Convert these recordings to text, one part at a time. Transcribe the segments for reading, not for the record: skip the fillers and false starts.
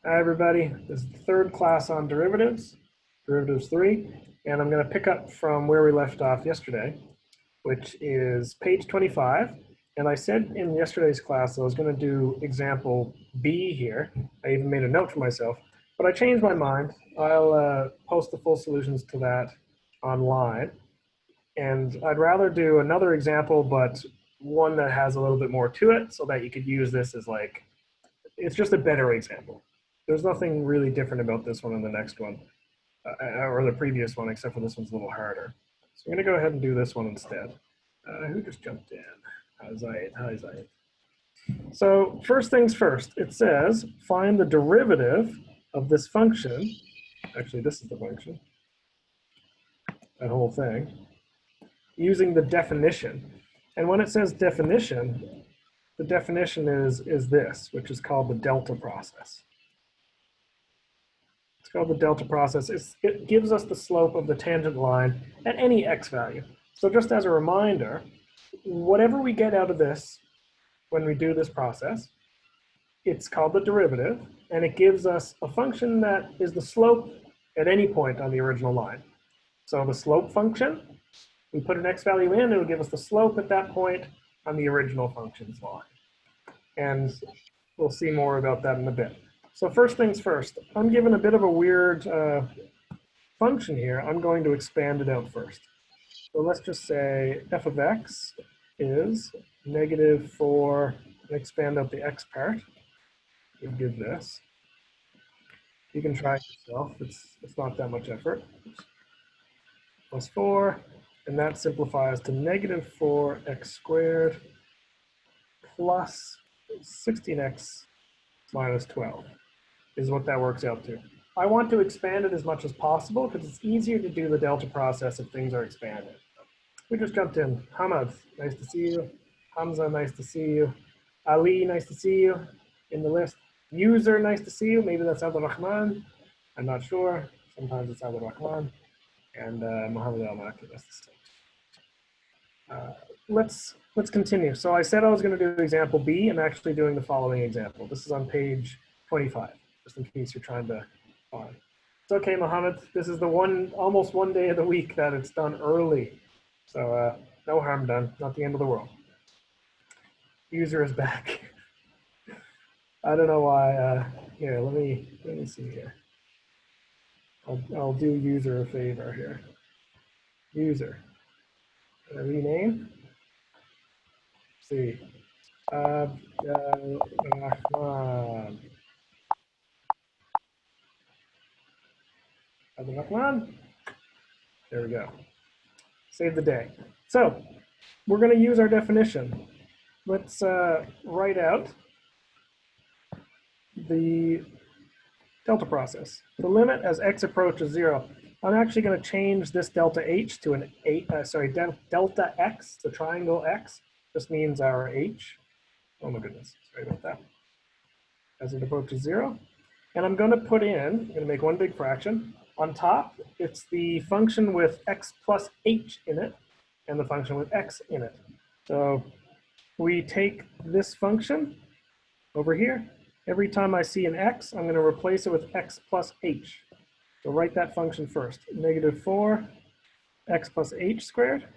Hi everybody, this is the third class on derivatives, derivatives 3, and I'm going to pick up from where we left off yesterday, which is page 25. And I said in yesterday's class that I was going to do example B here. I even made a note for myself, but I changed my mind. I'll post the full solutions to that online. And I'd rather do another example, but one that has a little bit more to it so that you could use this as like, it's just a better example. There's nothing really different about this one and the next one, or the previous one, except for this one's a little harder. So I'm going to go ahead and do this one instead. Who just jumped in? Hi, Zayed. So first things first, it says find the derivative of this function. Actually, this is the function, that whole thing, using the definition. And when it says definition, the definition is this, which is called the delta process. It's called the delta process. It gives us the slope of the tangent line at any x value. So just as a reminder, whatever we get out of this when we do this process, it's called the derivative, and it gives us a function that is the slope at any point on the original line. So the slope function, we put an x value in, it'll give us the slope at that point on the original function's line. And we'll see more about that in a bit. So first things first, I'm given a bit of a weird function here. I'm going to expand it out first. So let's just say f of x is negative 4, expand out the x part. We give this. You can try it yourself. It's not that much effort. Plus 4, and that simplifies to negative 4x squared plus 16x minus 12 is what that works out to. I want to expand it as much as possible because it's easier to do the delta process if things are expanded. We just jumped in. Hamad, nice to see you. Hamza, nice to see you. Ali, nice to see you in the list. User, nice to see you. Maybe that's Abdul Rahman. I'm not sure. Sometimes it's Abdul Rahman. And Mohammed Al-Maki, that's the same. Let's continue. So I said I was going to do example B. I'm actually doing the following example. This is on page 25, just in case you're trying to find. It's okay, Mohammed. This is the almost one day of the week that it's done early. So no harm done, not the end of the world. User is back. I don't know why. Here, let me see here. I'll do user a favor here. User. Rename. See. Abdurrahman. Abdurrahman. There we go. Save the day. So we're going to use our definition. Let's write out the delta process. The limit as x approaches 0. I'm actually going to change this delta h to an delta x, the triangle x. This means our h. Oh my goodness, sorry about that. As it approaches 0. And I'm going to put in, I'm going to make one big fraction. On top, it's the function with x plus h in it, and the function with x in it. So we take this function over here. Every time I see an x, I'm going to replace it with x plus h. So write that function first. Negative 4 x plus h squared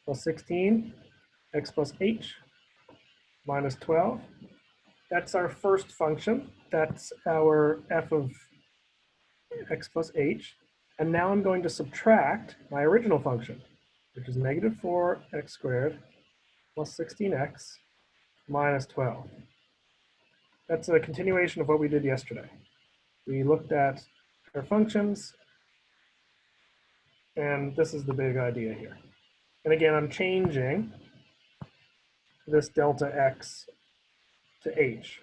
plus 16 x plus h minus 12. That's our first function. That's our f of x plus h. And now I'm going to subtract my original function, which is negative 4 x squared plus 16x minus 12. That's a continuation of what we did yesterday. We looked at our functions, and this is the big idea here. And again, I'm changing this delta x to h.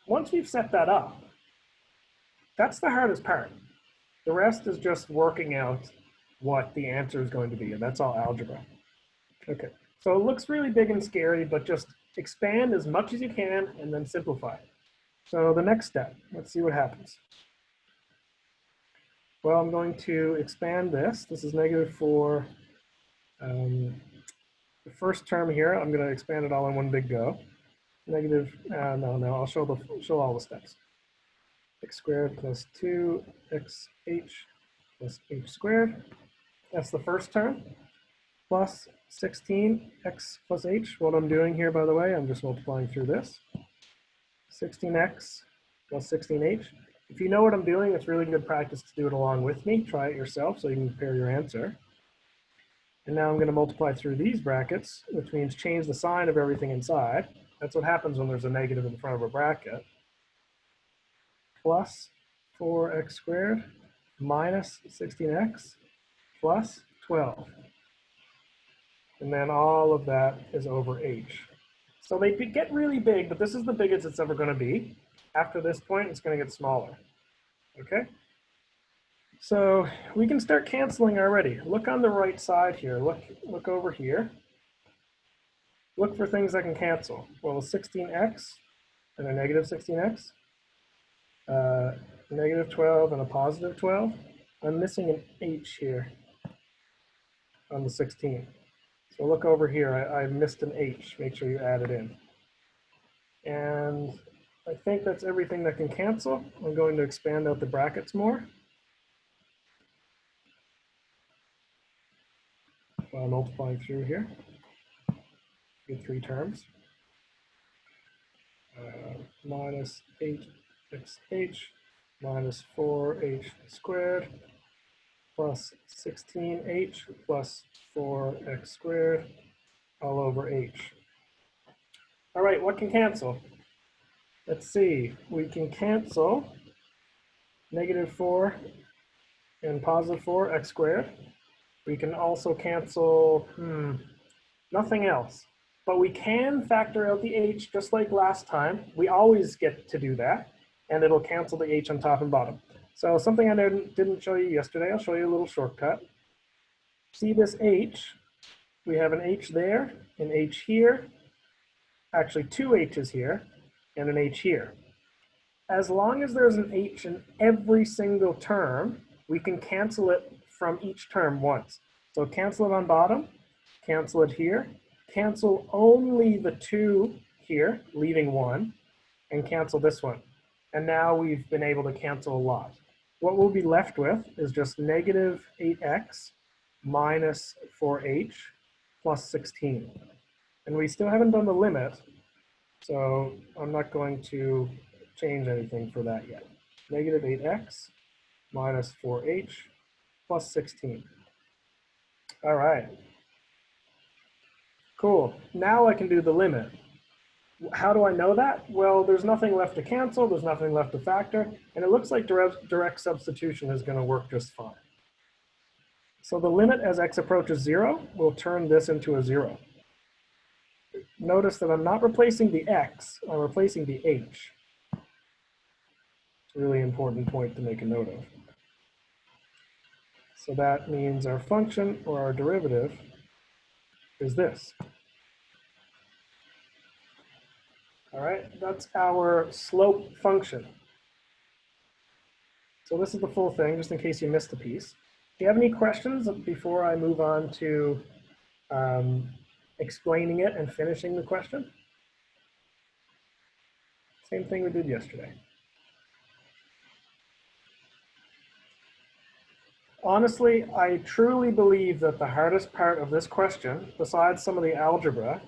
Once we've set that up, that's the hardest part. The rest is just working out what the answer is going to be, and that's all algebra. Okay, so it looks really big and scary, but just expand as much as you can and then simplify. So the next step, let's see what happens. Well, I'm going to expand this. This is negative 4. The first term here, I'm going to expand it all in one big go. negative, no, I'll show all the steps. X squared plus 2xh plus h squared. That's the first term. Plus 16x plus h. What I'm doing here, by the way, I'm just multiplying through this. 16x plus 16h. If you know what I'm doing, it's really good practice to do it along with me. Try it yourself so you can compare your answer. And now I'm going to multiply through these brackets, which means change the sign of everything inside. That's what happens when there's a negative in front of a bracket. Plus 4x squared minus 16x plus 12. And then all of that is over h. So they get really big, but this is the biggest it's ever going to be. After this point, it's going to get smaller. Okay? So we can start canceling already. Look on the right side here. Look over here. Look for things that can cancel. Well, a 16x and a negative 16x, negative 12 and a positive 12. I'm missing an h here on the 16. So look over here. I missed an h. Make sure you add it in. And I think that's everything that can cancel. I'm going to expand out the brackets more. While multiplying through here. Get three terms. Minus 8xh minus 4h squared plus 16h plus 4x squared all over h. All right, what can cancel? Let's see. We can cancel negative 4 and positive 4 x squared. We can also cancel nothing else. But we can factor out the h just like last time. We always get to do that. And it'll cancel the h on top and bottom. So something I didn't show you yesterday, I'll show you a little shortcut. See this h? We have an h there, an h here, actually two h's here, and an h here. As long as there's an h in every single term, we can cancel it from each term once. So cancel it on bottom, cancel it here, cancel only the 2 here, leaving 1, and cancel this one. And now we've been able to cancel a lot. What we'll be left with is just negative 8x minus 4h plus 16. And we still haven't done the limit, so I'm not going to change anything for that yet. Negative 8x minus 4h plus 16. All right. Cool. Now I can do the limit. How do I know that? Well, there's nothing left to cancel, there's nothing left to factor, and it looks like direct substitution is going to work just fine. So the limit as x approaches 0 will turn this into a 0. Notice that I'm not replacing the x, I'm replacing the h. It's a really important point to make a note of. So that means our function or our derivative is this. All right, that's our slope function. So this is the full thing, just in case you missed a piece. Do you have any questions before I move on to explaining it and finishing the question? Same thing we did yesterday. Honestly, I truly believe that the hardest part of this question, besides some of the algebra,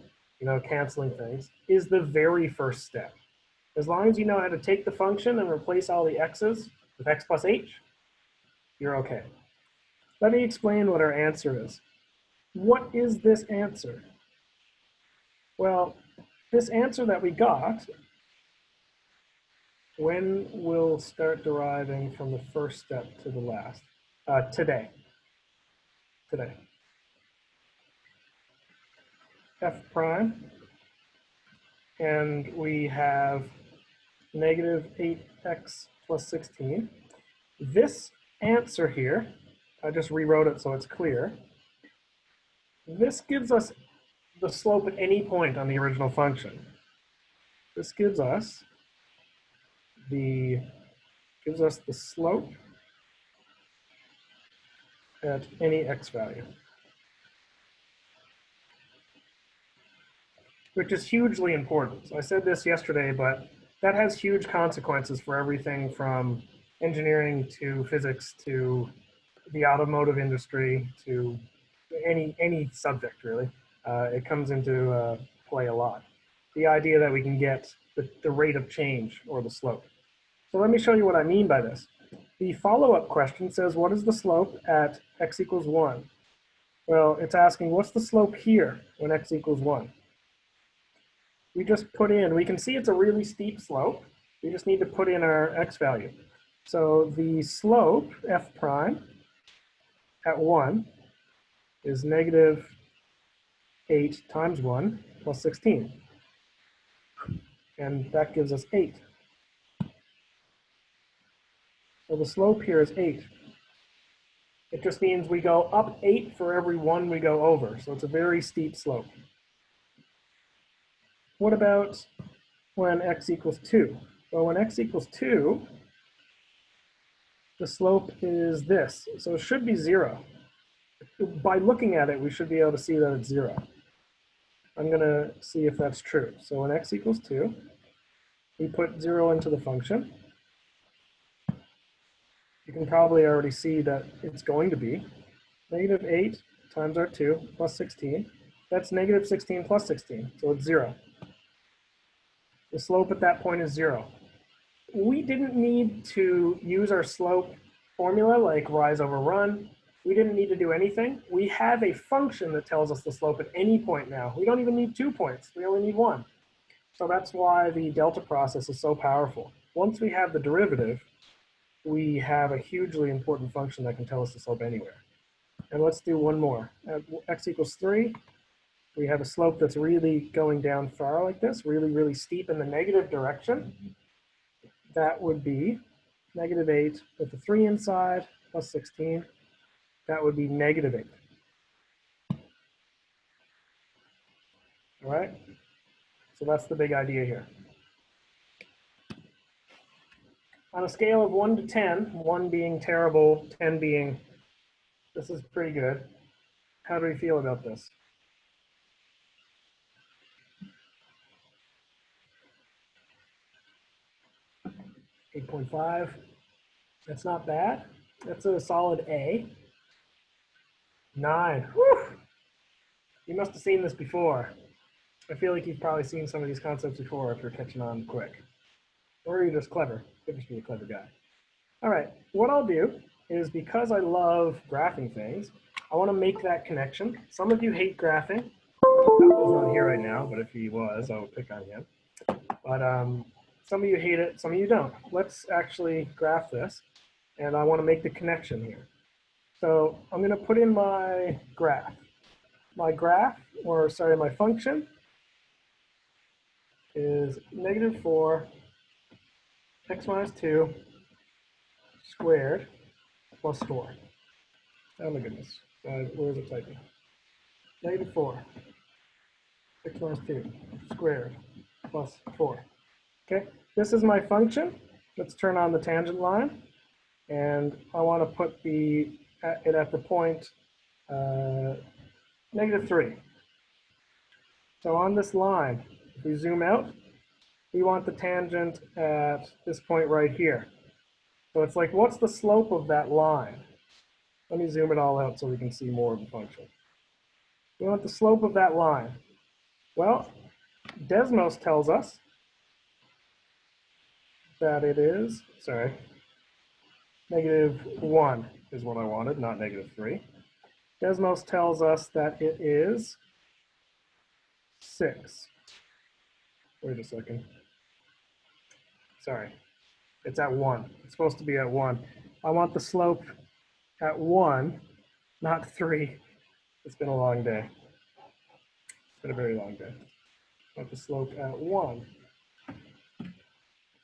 canceling things, is the very first step. As long as you know how to take the function and replace all the x's with x plus h, you're okay. Let me explain what our answer is. What is this answer? Well, this answer that we got, when we'll start deriving from the first step to the last, today. F prime, and we have negative 8x plus 16. This answer here, I just rewrote it so it's clear. This gives us the slope at any point on the original function. This gives us the slope at any x value. which is hugely important. So I said this yesterday, but that has huge consequences for everything from engineering to physics to the automotive industry to any subject really. It comes into play a lot. The idea that we can get the rate of change or the slope. So let me show you what I mean by this. The follow-up question says, what is the slope at x equals 1? Well, it's asking, what's the slope here when x equals 1? We just put in, we can see it's a really steep slope. We just need to put in our x value. So the slope, f prime, at 1 is negative 8 times 1 plus 16. And that gives us 8. So the slope here is 8. It just means we go up 8 for every 1 we go over. So it's a very steep slope. What about when x equals 2? Well, when x equals 2, the slope is this. So it should be 0. By looking at it, we should be able to see that it's 0. I'm going to see if that's true. So when x equals 2, we put 0 into the function. You can probably already see that it's going to be negative 8 times our 2 plus 16. That's negative 16 plus 16, so it's 0. The slope at that point is 0. We didn't need to use our slope formula like rise over run. We didn't need to do anything. We have a function that tells us the slope at any point now. We don't even need 2 points. We only need 1. So that's why the delta process is so powerful. Once we have the derivative, we have a hugely important function that can tell us the slope anywhere. And let's do one more. At x equals 3, we have a slope that's really going down far like this, really, really steep in the negative direction. That would be negative 8 with the 3 inside plus 16. That would be negative 8. All right? So that's the big idea here. On a scale of 1 to 10, 1 being terrible, 10 being, this is pretty good. How do we feel about this? 8.5. That's not bad. That's a solid A. 9. Whew. You must have seen this before. I feel like you've probably seen some of these concepts before if you're catching on quick. Or you're just clever. Could just be a clever guy. All right, what I'll do is, because I love graphing things, I want to make that connection. Some of you hate graphing. He's not here right now, but if he was, I would pick on him. But some of you hate it, some of you don't. Let's actually graph this, and I want to make the connection here. So I'm going to put in my graph. My graph, or sorry, my function is negative 4 x minus 2 squared plus 4. Oh my goodness, where is it typing? Negative 4 x minus 2 squared plus 4. Okay, this is my function. Let's turn on the tangent line, and I want to put it at the point negative 3. So on this line, if we zoom out, we want the tangent at this point right here. So it's like, what's the slope of that line? Let me zoom it all out so we can see more of the function. We want the slope of that line. Well, Desmos tells us that it is, sorry, negative 1 is what I wanted, not negative 3. Desmos tells us that it is 6. Wait a second. Sorry, it's at 1. It's supposed to be at 1. I want the slope at 1, not 3. It's been a long day. It's been a very long day. I want the slope at 1.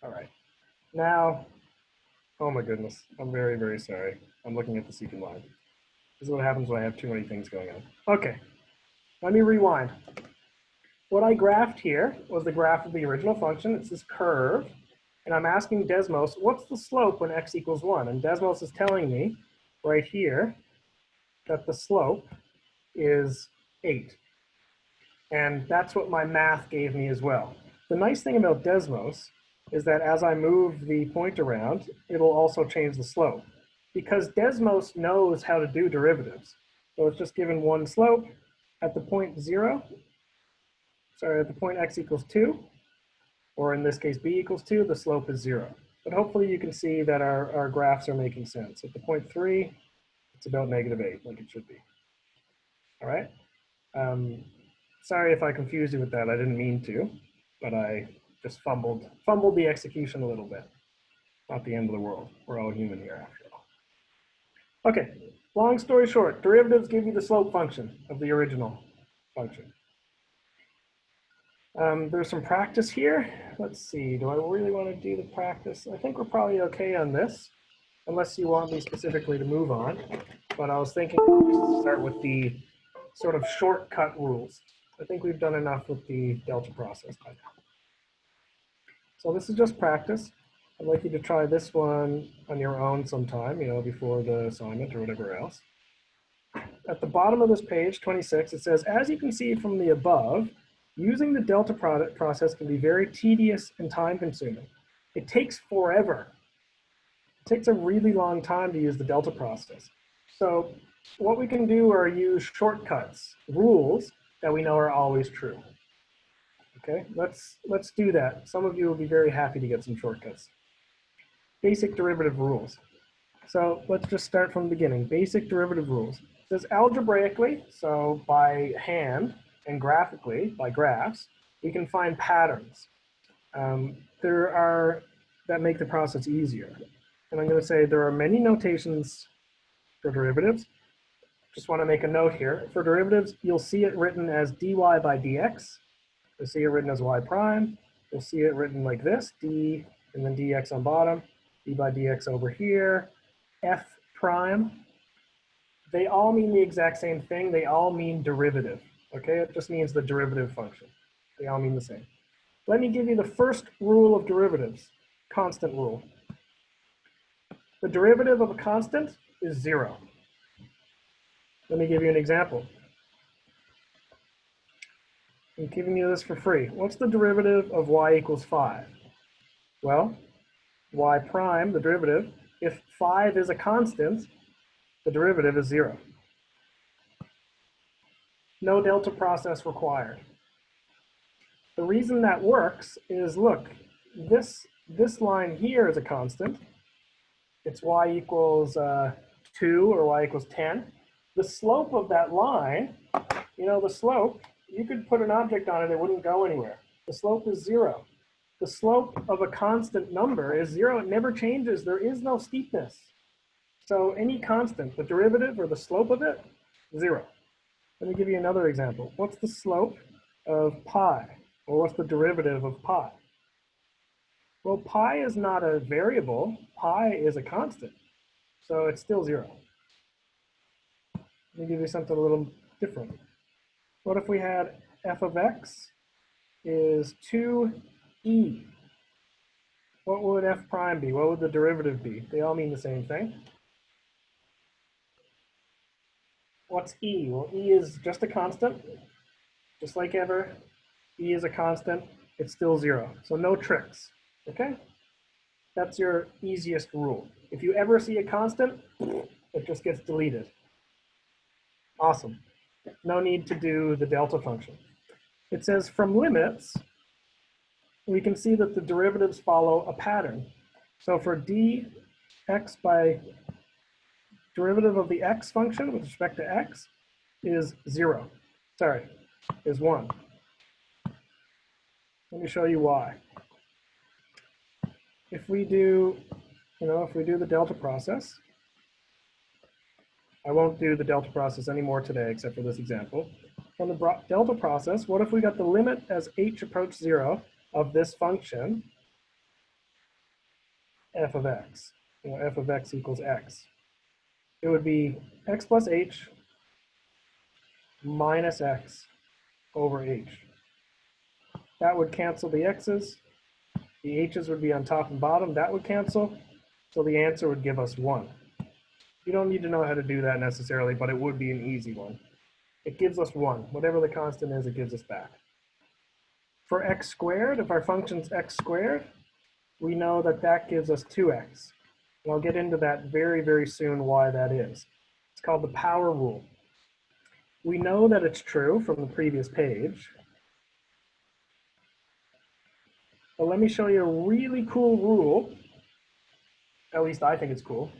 All right. Now, oh my goodness, I'm very, very sorry. I'm looking at the secant line. This is what happens when I have too many things going on. Okay, let me rewind. What I graphed here was the graph of the original function. It's this curve. And I'm asking Desmos, what's the slope when x equals 1? And Desmos is telling me right here that the slope is 8. And that's what my math gave me as well. The nice thing about Desmos is that as I move the point around, it'll also change the slope. Because Desmos knows how to do derivatives. So it's just given one slope at the point at the point x equals 2, or in this case b equals 2, the slope is 0. But hopefully you can see that our graphs are making sense. At the point 3, it's about -8, like it should be. All right? Sorry if I confused you with that. I didn't mean to, but I just fumbled the execution a little bit. Not the end of the world. We're all human here after all. Okay, long story short, derivatives give you the slope function of the original function. There's some practice here. Let's see, do I really want to do the practice? I think we're probably okay on this, unless you want me specifically to move on. But I was thinking to start with the sort of shortcut rules. I think we've done enough with the delta process by now. So this is just practice. I'd like you to try this one on your own sometime, before the assignment or whatever else. At the bottom of this page, 26, it says, as you can see from the above, using the delta process can be very tedious and time-consuming. It takes forever. It takes a really long time to use the delta process. So what we can do are use shortcuts, rules that we know are always true. Okay, let's do that. Some of you will be very happy to get some shortcuts. Basic derivative rules. So let's just start from the beginning. Basic derivative rules. It says algebraically, so by hand, and graphically, by graphs, we can find patterns. That make the process easier. And I'm going to say there are many notations for derivatives. Just want to make a note here. For derivatives, you'll see it written as dy by dx. You'll see it written as y prime. You'll see it written like this, d and then dx on bottom, d by dx over here, f prime. They all mean the exact same thing. They all mean derivative. Okay, it just means the derivative function. They all mean the same. Let me give you the first rule of derivatives, constant rule. The derivative of a constant is 0. Let me give you an example. I'm giving you this for free. What's the derivative of y equals 5? Well, y prime, the derivative, if 5 is a constant, the derivative is 0. No delta process required. The reason that works is, look, this line here is a constant. It's y equals 2 or y equals 10. The slope of that line, the slope, you could put an object on it, it wouldn't go anywhere. The slope is 0. The slope of a constant number is 0. It never changes. There is no steepness. So any constant, the derivative or the slope of it, 0. Let me give you another example. What's the slope of pi? Or what's the derivative of pi? Well, pi is not a variable. Pi is a constant. So it's still 0. Let me give you something a little different. What if we had f of x is 2e? What would f prime be? What would the derivative be? They all mean the same thing. What's e? Well, e is just a constant. Just like ever, e is a constant. It's still 0. So no tricks, okay? That's your easiest rule. If you ever see a constant, it just gets deleted. Awesome. No need to do the delta function. It says from limits, we can see that the derivatives follow a pattern. So for dx by derivative of the x function with respect to x is 0. Sorry, is 1. Let me show you why. If we do, the delta process, I won't do the delta process anymore today except for this example. From the delta process, what if we got the limit as h approaches 0 of this function, f of x, f of x equals x? It would be x plus h minus x over h. That would cancel the x's. The h's would be on top and bottom. That would cancel. So the answer would give us 1. You don't need to know how to do that necessarily, but it would be an easy one. it gives us 1. Whatever the constant is, it gives us back. For x squared, if our function's x squared, we know that that gives us 2x. And I'll get into that very, very soon why that is. It's called the power rule. We know that it's true from the previous page. But let me show you a really cool rule, at least I think it's cool,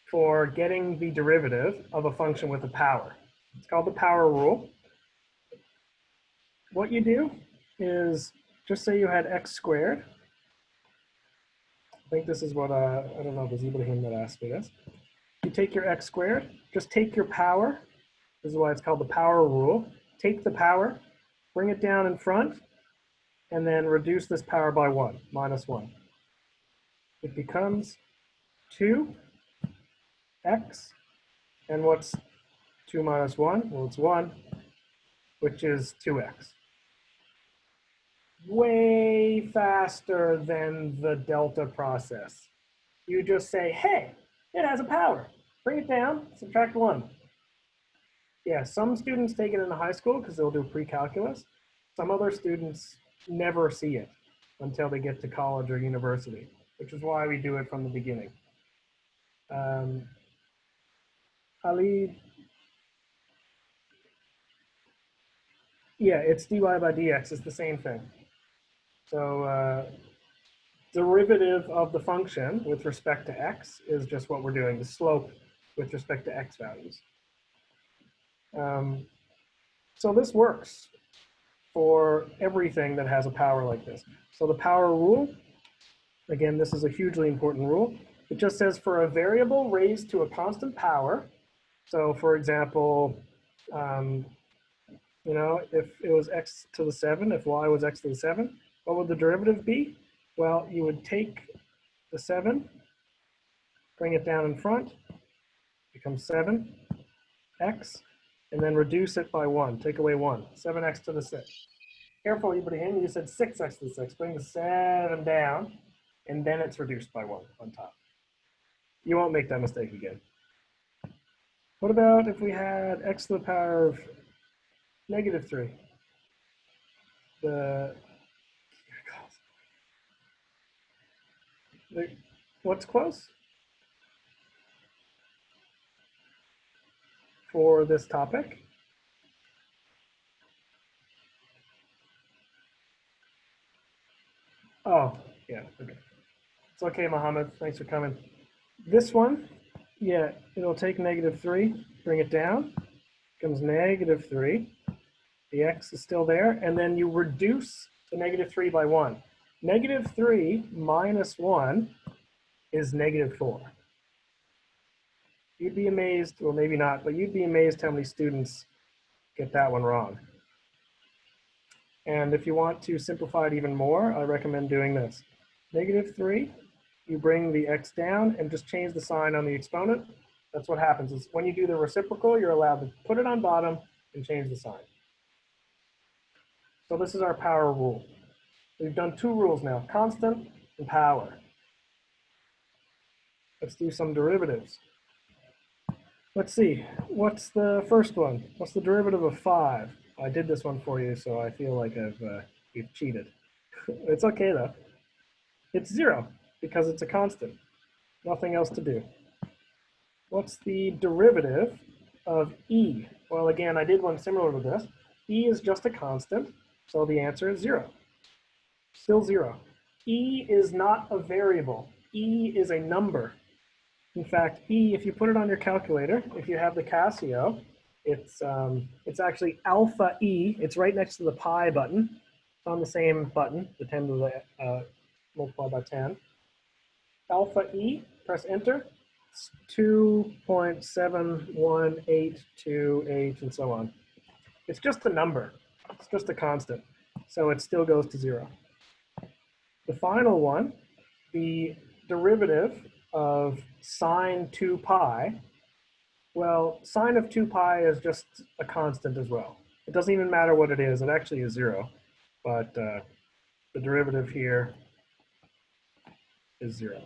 for getting the derivative of a function with a power. It's called the power rule. What you do is, just say you had x squared. I think this is what, I don't know if it's Ibrahim that asked me this. You take your x squared, just take your power. This is why it's called the power rule. Take the power, bring it down in front, and then reduce this power by 1, minus 1. It becomes 2x, and what's 2 minus 1? Well, it's 1, which is 2x. Way faster than the delta process. You just say, hey, it has a power. Bring it down, subtract 1. Yeah, some students take it in high school because they'll do pre-calculus. Some other students never see it until they get to college or university, which is why we do it from the beginning. Ali, yeah, it's dy by dx. It's the same thing. So derivative of the function with respect to x is just what we're doing, the slope with respect to x values. So this works for everything that has a power like this. So the power rule, again, this is a hugely important rule. It just says for a variable raised to a constant power. So for example, you know, if it was x to the 7, if y was x to the 7, what would the derivative be? Well, you would take the 7, bring it down in front, becomes 7x, and then reduce it by 1, take away 1, 7x to the 6. Careful, Ibrahim, you said 6x to the 6. Bring the 7 down, and then it's reduced by 1 on top. You won't make that mistake again. What about if we had x to the power of -3? What's close for this topic? Oh, yeah, okay. It's okay, Mohammed. Thanks for coming. This one, yeah, it'll take -3, bring it down, becomes -3. The x is still there, and then you reduce the -3 by 1. -3 minus 1 is -4. You'd be amazed, well, maybe not, but you'd be amazed how many students get that one wrong. And if you want to simplify it even more, I recommend doing this. -3, you bring the x down and just change the sign on the exponent. That's what happens is when you do the reciprocal, you're allowed to put it on bottom and change the sign. So this is our power rule. We've done 2 rules now, constant and power. Let's do some derivatives. Let's see, what's the first one? What's the derivative of 5? I did this one for you, so I feel like we've cheated. It's okay though. It's 0 because it's a constant. Nothing else to do. What's the derivative of e? Well, again, I did one similar to this. E is just a constant, so the answer is 0. Still 0. E is not a variable. E is a number. In fact, E, if you put it on your calculator, if you have the Casio, it's actually alpha E. It's right next to the pi button. It's on the same button, the 10 to the multiplied by 10. Alpha E, press enter. It's 2.71828 and so on. It's just a number. It's just a constant. So it still goes to 0. The final one, the derivative of sine 2 pi, well, sine of 2 pi is just a constant as well. It doesn't even matter what it is. It actually is 0. But the derivative here is 0.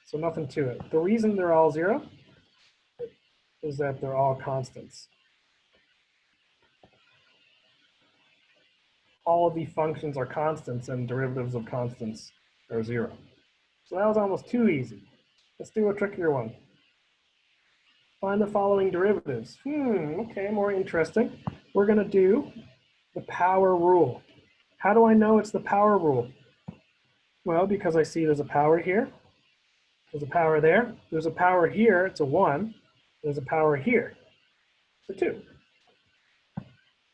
So nothing to it. The reason they're all 0 is that they're all constants. all of the functions are constants and derivatives of constants are 0. So that was almost too easy. Let's do a trickier one. Find the following derivatives. Okay, more interesting. We're going to do the power rule. How do I know it's the power rule? Well, because I see there's a power here. There's a power there. There's a power here. It's a 1. There's a power here. It's a 2.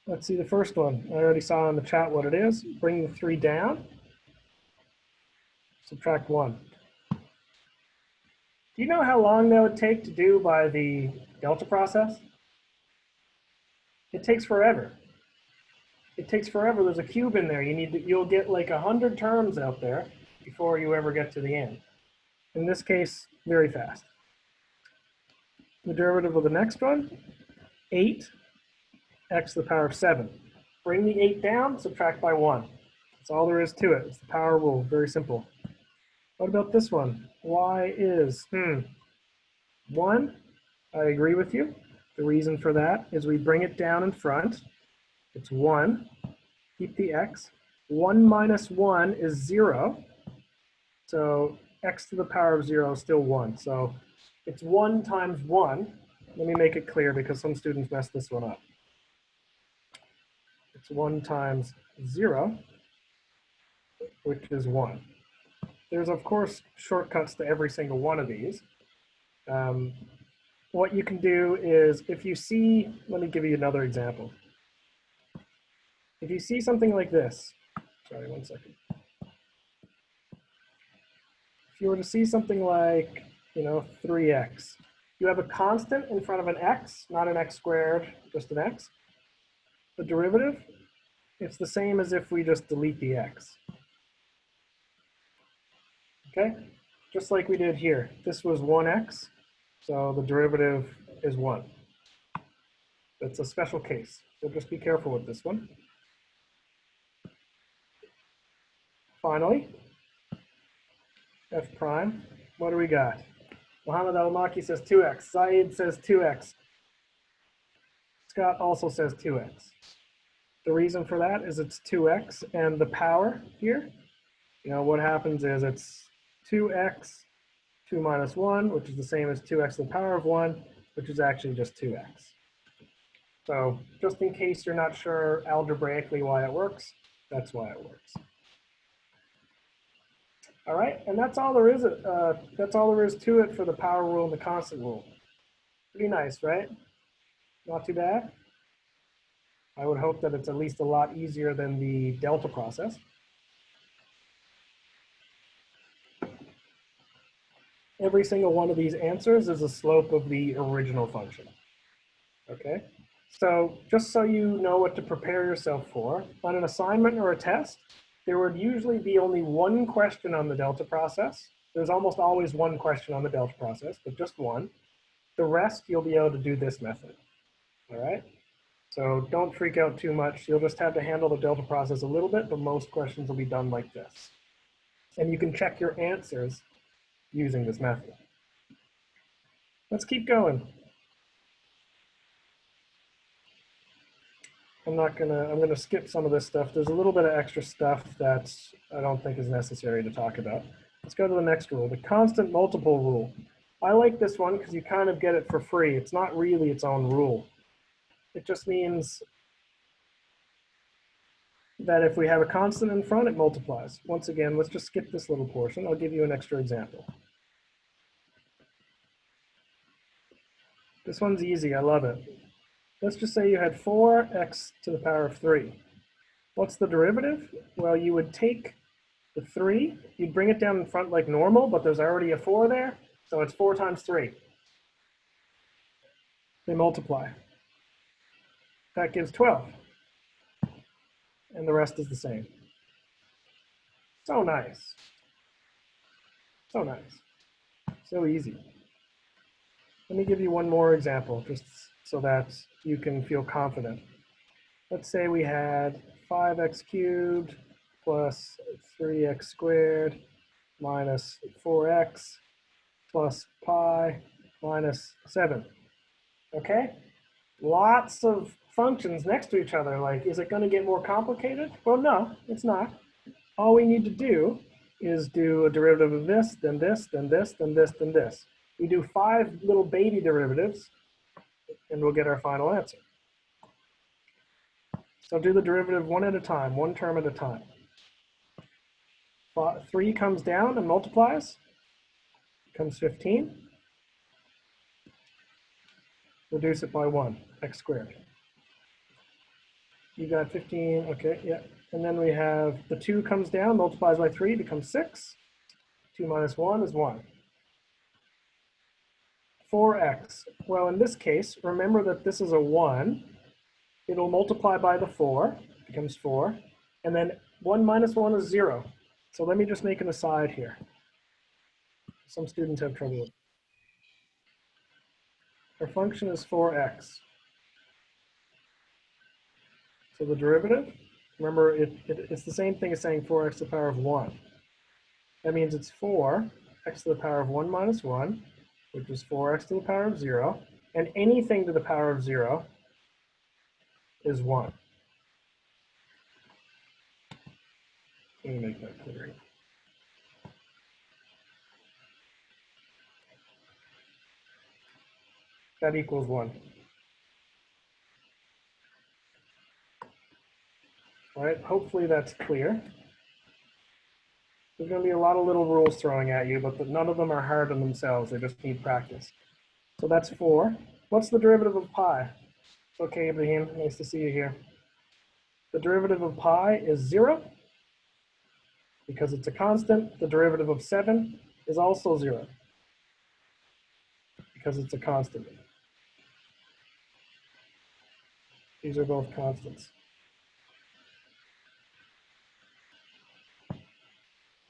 Let's see the first one. I already saw in the chat what it is. Bring the 3 down. Subtract 1. Do you know how long that would take to do by the delta process? It takes forever. It takes forever. There's a cube in there. You'll get like 100 terms out there before you ever get to the end. In this case, very fast. The derivative of the next one, 8 x to the power of 7. Bring the 8 down, subtract by 1. That's all there is to it. It's the power rule, very simple. What about this one? Y is 1. I agree with you. The reason for that is we bring it down in front. It's 1. Keep the x. 1 minus 1 is 0. So x to the power of 0 is still 1. So it's 1 times 1. Let me make it clear because some students mess this one up. It's 1 times 0, which is 1. There's, of course, shortcuts to every single one of these. What you can do is if you see, let me give you another example. If you see something like this, sorry, 1 second. If you were to see something like, 3x, you have a constant in front of an x, not an x squared, just an x. The derivative, it's the same as if we just delete the x. Okay, just like we did here. This was 1x, so the derivative is 1. That's a special case, so just be careful with this one. Finally, f prime, what do we got? Mohammed Al-Maki says 2x. Saeed says 2x. Scott also says 2x. The reason for that is it's 2x, and the power here, what happens is it's 2x, 2 minus 1, which is the same as 2x to the power of 1, which is actually just 2x. So just in case you're not sure algebraically why it works, that's why it works. All right, and that's all there is. That's all there is to it for the power rule and the constant rule. Pretty nice, right? Not too bad. I would hope that it's at least a lot easier than the delta process. Every single one of these answers is the slope of the original function. Okay, so just so you know what to prepare yourself for, on an assignment or a test, there would usually be only one question on the delta process. There's almost always one question on the delta process, but just one. The rest, you'll be able to do this method. All right? So don't freak out too much. You'll just have to handle the delta process a little bit, but most questions will be done like this. And you can check your answers using this method. Let's keep going. I'm gonna skip some of this stuff. There's a little bit of extra stuff that I don't think is necessary to talk about. Let's go to the next rule, the constant multiple rule. I like this one because you kind of get it for free. It's not really its own rule. It just means that if we have a constant in front, it multiplies. Once again, let's just skip this little portion. I'll give you an extra example. This one's easy, I love it. Let's just say you had 4x to the power of 3. What's the derivative? Well, you would take the 3, you'd bring it down in front like normal, but there's already a 4 there, so it's 4 times 3. They multiply. That gives 12. And the rest is the same. So nice. So nice. So easy. Let me give you one more example, just so that you can feel confident. Let's say we had 5x cubed plus 3x squared minus 4x plus pi minus 7. Okay? Lots of functions next to each other. Like, is it going to get more complicated? Well, no, it's not. All we need to do is do a derivative of this, then this, then this, then this, then this. We do 5 little baby derivatives, and we'll get our final answer. So do the derivative one at a time, one term at a time. 3 comes down and multiplies, becomes 15. Reduce it by 1, x squared. You got 15, okay, yeah. And then we have the 2 comes down, multiplies by 3, becomes 6. 2 minus 1 is 1. 4x. Well, in this case, remember that this is a 1. It'll multiply by the 4, becomes 4. And then 1 minus 1 is 0. So let me just make an aside here. Some students have trouble with it. Our function is 4x. So the derivative, remember, it's the same thing as saying 4x to the power of 1. That means it's 4x to the power of 1 minus 1, which is 4x to the power of 0. And anything to the power of 0 is 1. Let me make that clear. That equals 1. All right, hopefully that's clear. There's going to be a lot of little rules throwing at you, but none of them are hard in themselves. They just need practice. So that's 4. What's the derivative of pi? Okay, Ibrahim, nice to see you here. The derivative of pi is 0 because it's a constant. The derivative of 7 is also 0 because it's a constant. These are both constants.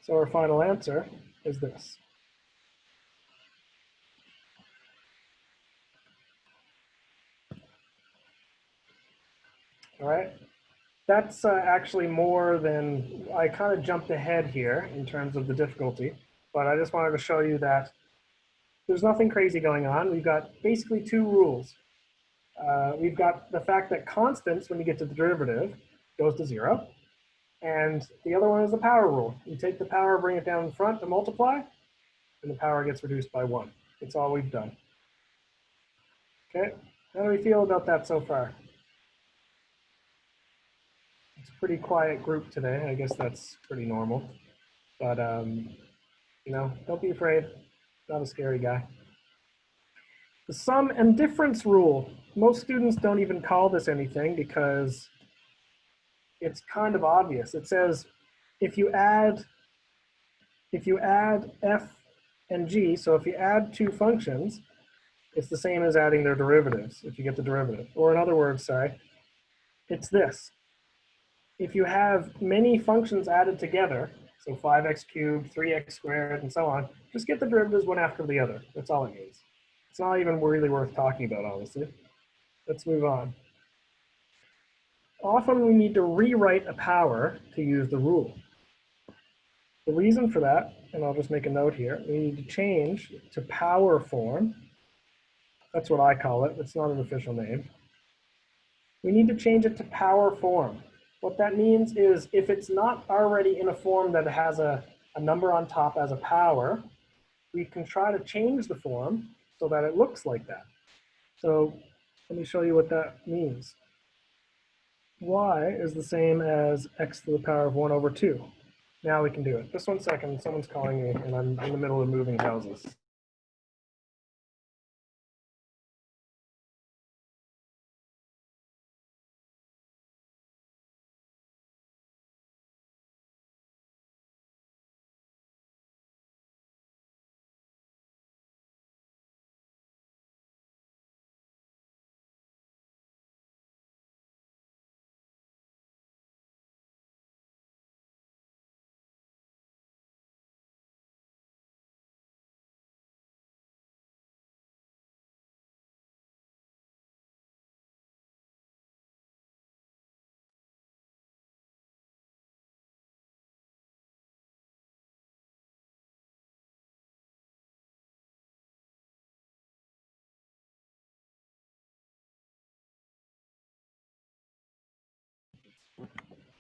So our final answer is this. All right. That's actually more than, I kind of jumped ahead here in terms of the difficulty, but I just wanted to show you that there's nothing crazy going on. We've got basically 2 rules. We've got the fact that constants, when you get to the derivative, goes to 0. And the other one is the power rule. You take the power, bring it down in front to multiply, and the power gets reduced by 1. That's all we've done. Okay, how do we feel about that so far? It's a pretty quiet group today. I guess that's pretty normal. But, you know, don't be afraid. Not a scary guy. The sum and difference rule. Most students don't even call this anything because it's kind of obvious. It says if you add f and g, so if you add 2 functions, it's the same as adding their derivatives if you get the derivative. Or in other words, sorry, it's this. If you have many functions added together, so 5x cubed, 3x squared, and so on, just get the derivatives one after the other. That's all it means. It's not even really worth talking about, honestly. Let's move on. Often we need to rewrite a power to use the rule. The reason for that, and I'll just make a note here, we need to change to power form. That's what I call it. It's not an official name. We need to change it to power form. What that means is if it's not already in a form that has a number on top as a power, we can try to change the form so that it looks like that. So let me show you what that means. Y is the same as x to the power of 1 over 2. Now we can do it. Just 1 second, someone's calling me and I'm in the middle of moving houses.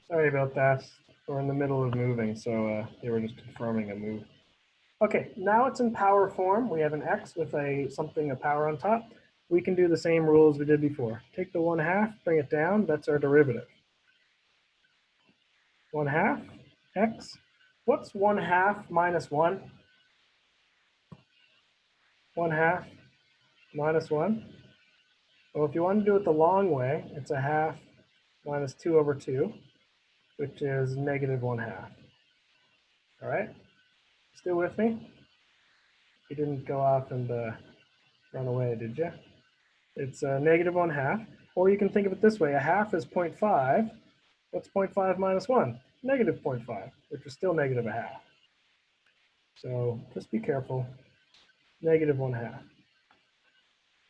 Sorry about that. We're in the middle of moving, so they were just confirming a move. Okay, now it's in power form. We have an x with a power on top. We can do the same rules we did before. Take the 1/2, bring it down. That's our derivative. 1/2 x. What's 1/2 minus 1? 1/2 minus 1. Well, if you want to do it the long way, it's a half minus 2 over 2, which is negative 1/2. All right? Still with me? You didn't go off and run away, did you? It's negative 1/2. Or you can think of it this way. A half is 0.5. What's 0.5 minus 1? Negative 0.5, which is still negative 1/2. So just be careful. Negative 1/2.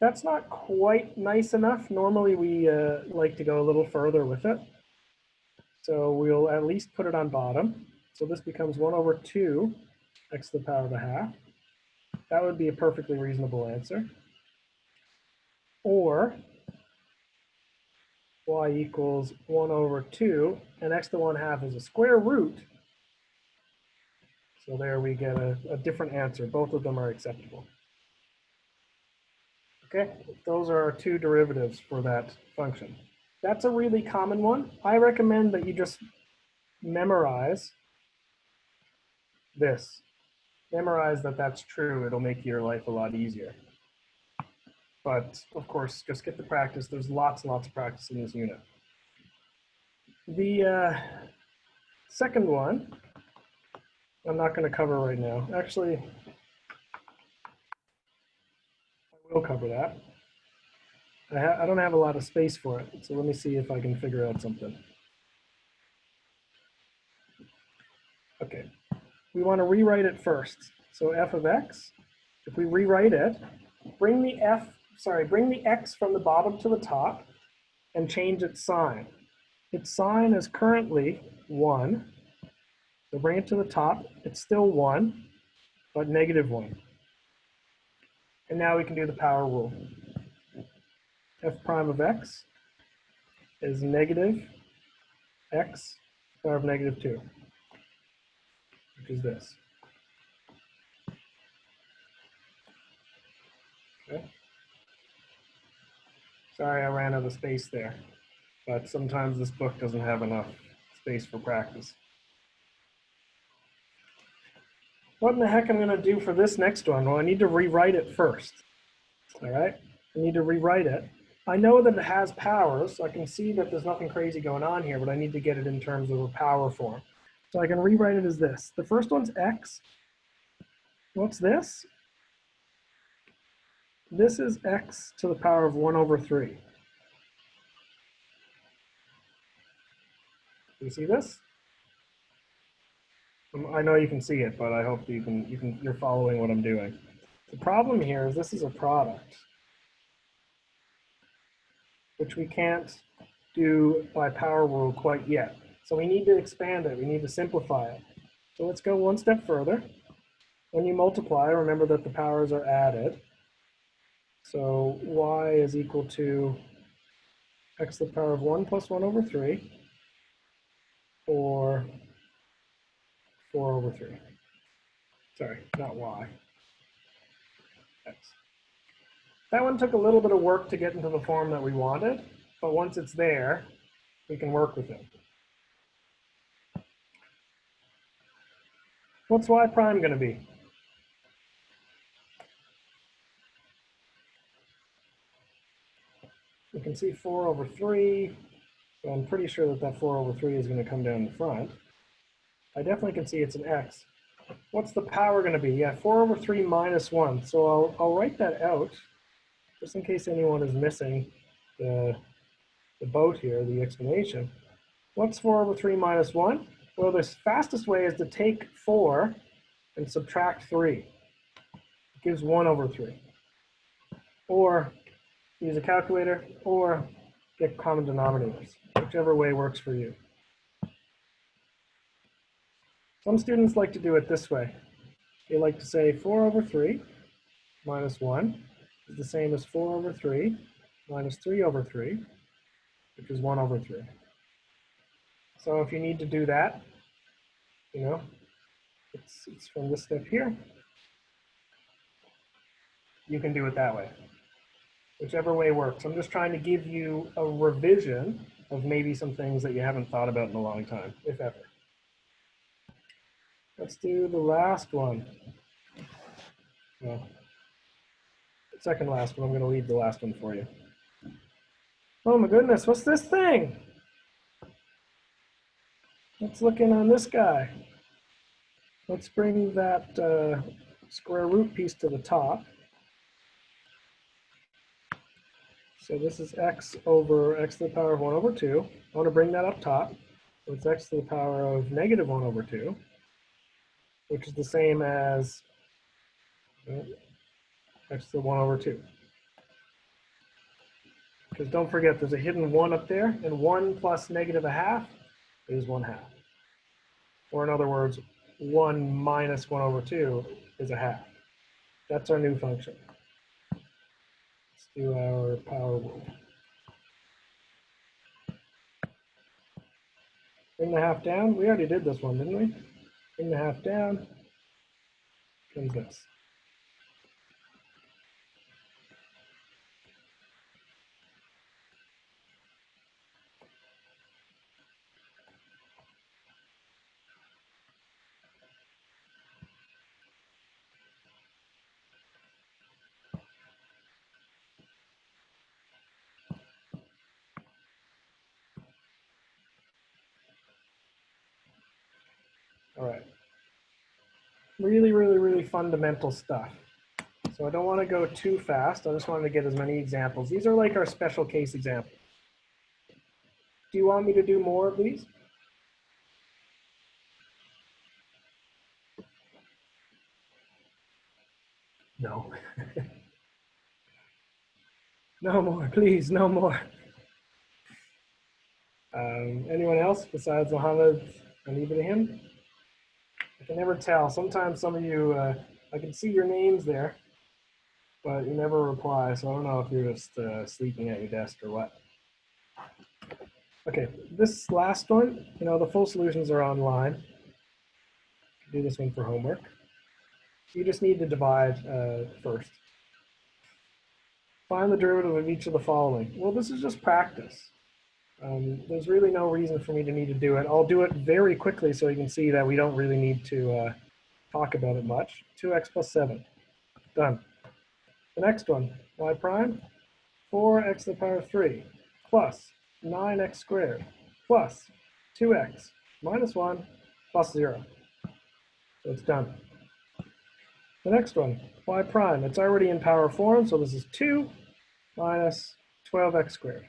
That's not quite nice enough. Normally we like to go a little further with it. So we'll at least put it on bottom. So this becomes 1 over 2 x to the power of a half. That would be a perfectly reasonable answer. Or y equals 1 over 2, and x to the 1/2 is a square root. So there we get a different answer. Both of them are acceptable. Okay, those are our two derivatives for that function. That's a really common one. I recommend that you just memorize this. Memorize that that's true. It'll make your life a lot easier. But of course, just get the practice. There's lots and lots of practice in this unit. The second one, I'm not going to cover right now. Actually, I will cover that. I don't have a lot of space for it, so let me see if I can figure out something. Okay, we want to rewrite it first. So f of x, if we rewrite it, bring the x from the bottom to the top and change its sign. Its sign is currently 1. So bring it to the top. It's still 1, but negative 1. And now we can do the power rule. F prime of x is negative x power of negative 2, which is this. Okay. Sorry, I ran out of space there, but sometimes this book doesn't have enough space for practice. What in the heck I'm going to do for this next one? Well, I need to rewrite it first. All right, I need to rewrite it. I know that it has powers, so I can see that there's nothing crazy going on here, but I need to get it in terms of a power form. So I can rewrite it as this. The first one's x. What's this? This is x to the power of 1 over 3. Do you see this? I know you can see it, but I hope you're following what I'm doing. The problem here is this is a product, which we can't do by power rule quite yet. So we need to expand it. We need to simplify it. So let's go one step further. When you multiply, remember that the powers are added. So y is equal to x to the power of 1 plus 1 over 3, or 4 over 3. Sorry, not y. X. That one took a little bit of work to get into the form that we wanted, but once it's there, we can work with it. What's y prime going to be? You can see 4 over 3, so I'm pretty sure that that 4 over 3 is going to come down the front. I definitely can see it's an x. What's the power going to be? Yeah, 4 over 3 minus 1. So I'll write that out, just in case anyone is missing the boat here, the explanation. What's 4 over 3 minus 1? Well, the fastest way is to take 4 and subtract 3. It gives 1 over 3. Or use a calculator, or get common denominators, whichever way works for you. Some students like to do it this way. They like to say 4 over 3 minus 1 is the same as 4 over 3 minus 3 over 3, which is 1 over 3. So if you need to do that, you know, it's from this step here. You can do it that way. Whichever way works. I'm just trying to give you a revision of maybe some things that you haven't thought about in a long time, if ever. Let's do the last one. Well, the second last one. I'm going to leave the last one for you. Oh my goodness, what's this thing? Let's look in on this guy. Let's bring that square root piece to the top. So this is x over x to the power of 1 over 2. I want to bring that up top. So it's x to the power of negative 1 over 2, which is the same as x to the 1 over 2. Because don't forget, there's a hidden 1 up there, and 1 plus negative a half is 1/2. Or in other words, 1 minus 1 over 2 is a half. That's our new function. Let's do our power rule. Bring the half down. We already did this one, didn't we? Bring the half down. Comes this. All right. Really, really, really fundamental stuff. So I don't want to go too fast. I just wanted to get as many examples. These are like our special case examples. Do you want me to do more of these? No. No more, please, no more. Anyone else besides Mohammed and Ibrahim? I can never tell. Sometimes some of you, I can see your names there, but you never reply. So I don't know if you're just sleeping at your desk or what. Okay, this last one, the full solutions are online. Do this one for homework. You just need to divide first. Find the derivative of each of the following. Well, this is just practice. There's really no reason for me to need to do it. I'll do it very quickly so you can see that we don't really need to talk about it much. 2x plus 7. Done. The next one, y prime, 4x to the power of 3 plus 9x squared plus 2x minus 1 plus 0. So it's done. The next one, y prime, it's already in power form, so this is 2 minus 12x squared.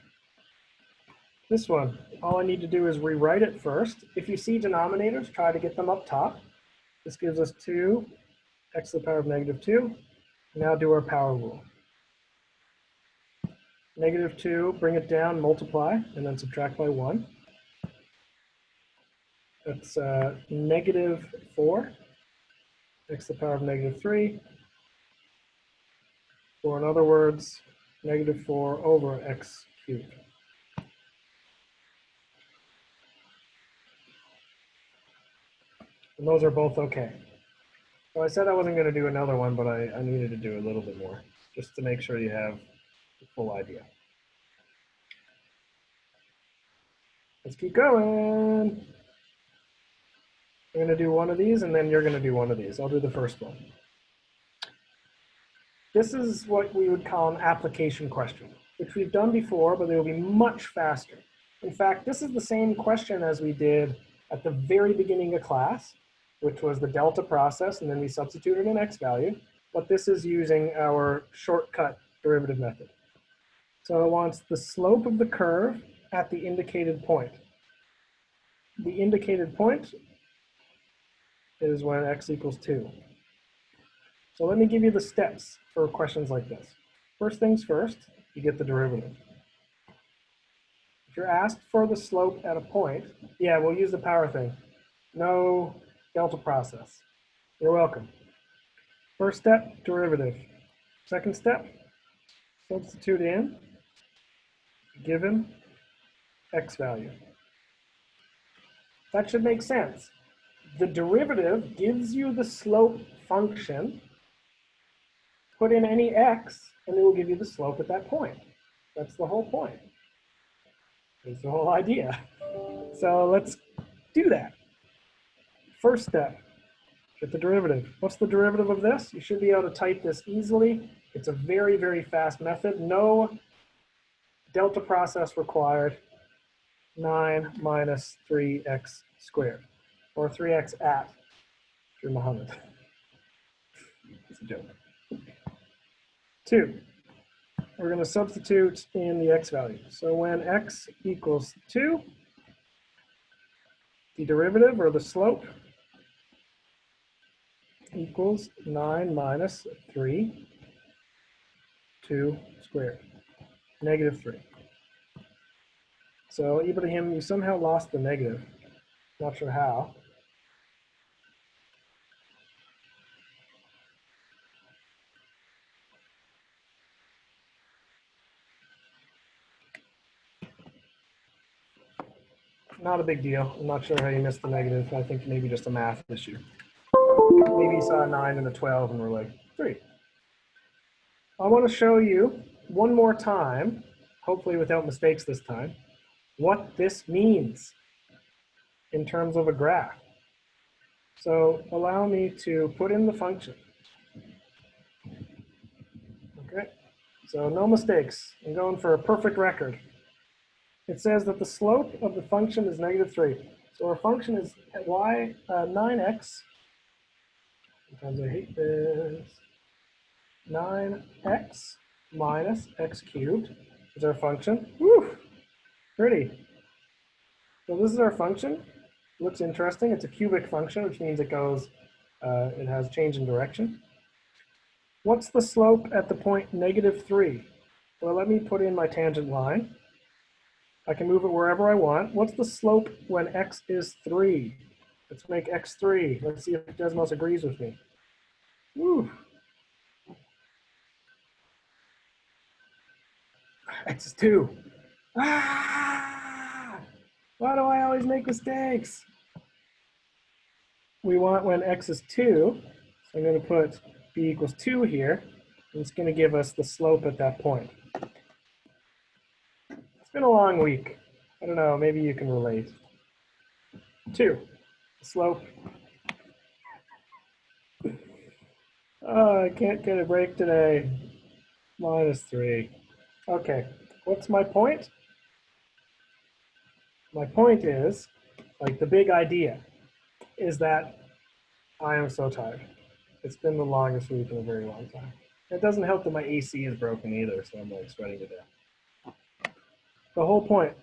This one, all I need to do is rewrite it first. If you see denominators, try to get them up top. This gives us 2x to the power of negative 2. Now do our power rule. Negative 2, bring it down, multiply, and then subtract by 1. That's negative 4, x to the power of negative 3. Or in other words, negative 4 over x cubed. And those are both okay. So I said I wasn't going to do another one, but I needed to do a little bit more, just to make sure you have the full idea. Let's keep going. I'm going to do one of these, and then you're going to do one of these. I'll do the first one. This is what we would call an application question, which we've done before, but they will be much faster. In fact, this is the same question as we did at the very beginning of class, which was the delta process, and then we substituted an x value. But this is using our shortcut derivative method. So it wants the slope of the curve at the indicated point. The indicated point is when x equals 2. So let me give you the steps for questions like this. First things first, you get the derivative. If you're asked for the slope at a point, yeah, we'll use the power thing. No delta process. You're welcome. First step, derivative. Second step, substitute in given x value. That should make sense. The derivative gives you the slope function. Put in any x, and it will give you the slope at that point. That's the whole point. That's the whole idea. So let's do that. First step, get the derivative. What's the derivative of this? You should be able to type this easily. It's a very, very fast method. No delta process required. 9 minus 3x squared, or 3x at, if you're Muhammad. It's a joke. 2, we're going to substitute in the x value. So when x equals 2, the derivative, or the slope, equals 9 minus 3, 2 squared, negative 3. So Ibrahim, you somehow lost the negative. Not sure how. Not a big deal. I'm not sure how you missed the negative. I think maybe just a math issue. Maybe you saw a 9 and a 12 and we're like, 3. I want to show you one more time, hopefully without mistakes this time, what this means in terms of a graph. So allow me to put in the function. Okay, so no mistakes. I'm going for a perfect record. It says that the slope of the function is negative 3. So our function is y 9x. Sometimes I hate this. 9x minus x cubed is our function. Woo, pretty. So this is our function. Looks interesting. It's a cubic function, which means it goes, it has change in direction. What's the slope at the point negative 3? Well, let me put in my tangent line. I can move it wherever I want. What's the slope when x is 3? Let's make x 3. Let's see if Desmos agrees with me. Woo. X is 2. Ah! Why do I always make mistakes? We want when x is 2. So I'm going to put b equals 2 here. And it's going to give us the slope at that point. It's been a long week. I don't know, maybe you can relate. 2, slope. Oh, I can't get a break today. Minus 3. Okay, what's my point? My point is, like the big idea, is that I am so tired. It's been the longest week in a very long time. It doesn't help that my AC is broken either, so I'm like sweating to death. The whole point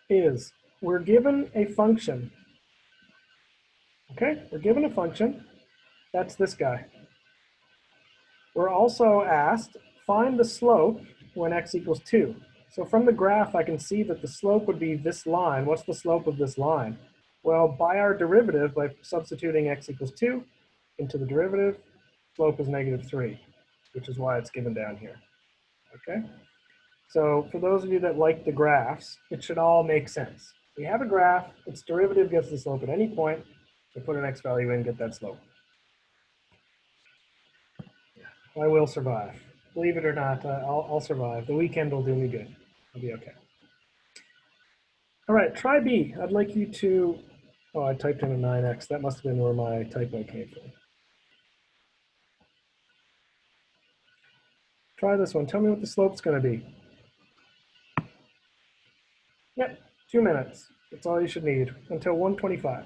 is we're given a function. Okay, we're given a function. That's this guy. We're also asked, find the slope when x equals 2. So from the graph, I can see that the slope would be this line. What's the slope of this line? Well, by our derivative, by substituting x equals 2 into the derivative, slope is negative 3, which is why it's given down here. Okay? So for those of you that like the graphs, it should all make sense. We have a graph, its derivative gets the slope at any point. We put an x value in, get that slope. I will survive. Believe it or not, I'll survive. The weekend will do me good. I'll be okay. All right, try B. I'd like you to, oh, I typed in a 9x. That must have been where my typo came from. Try this one. Tell me what the slope's going to be. Yep, 2 minutes. That's all you should need until 1:25.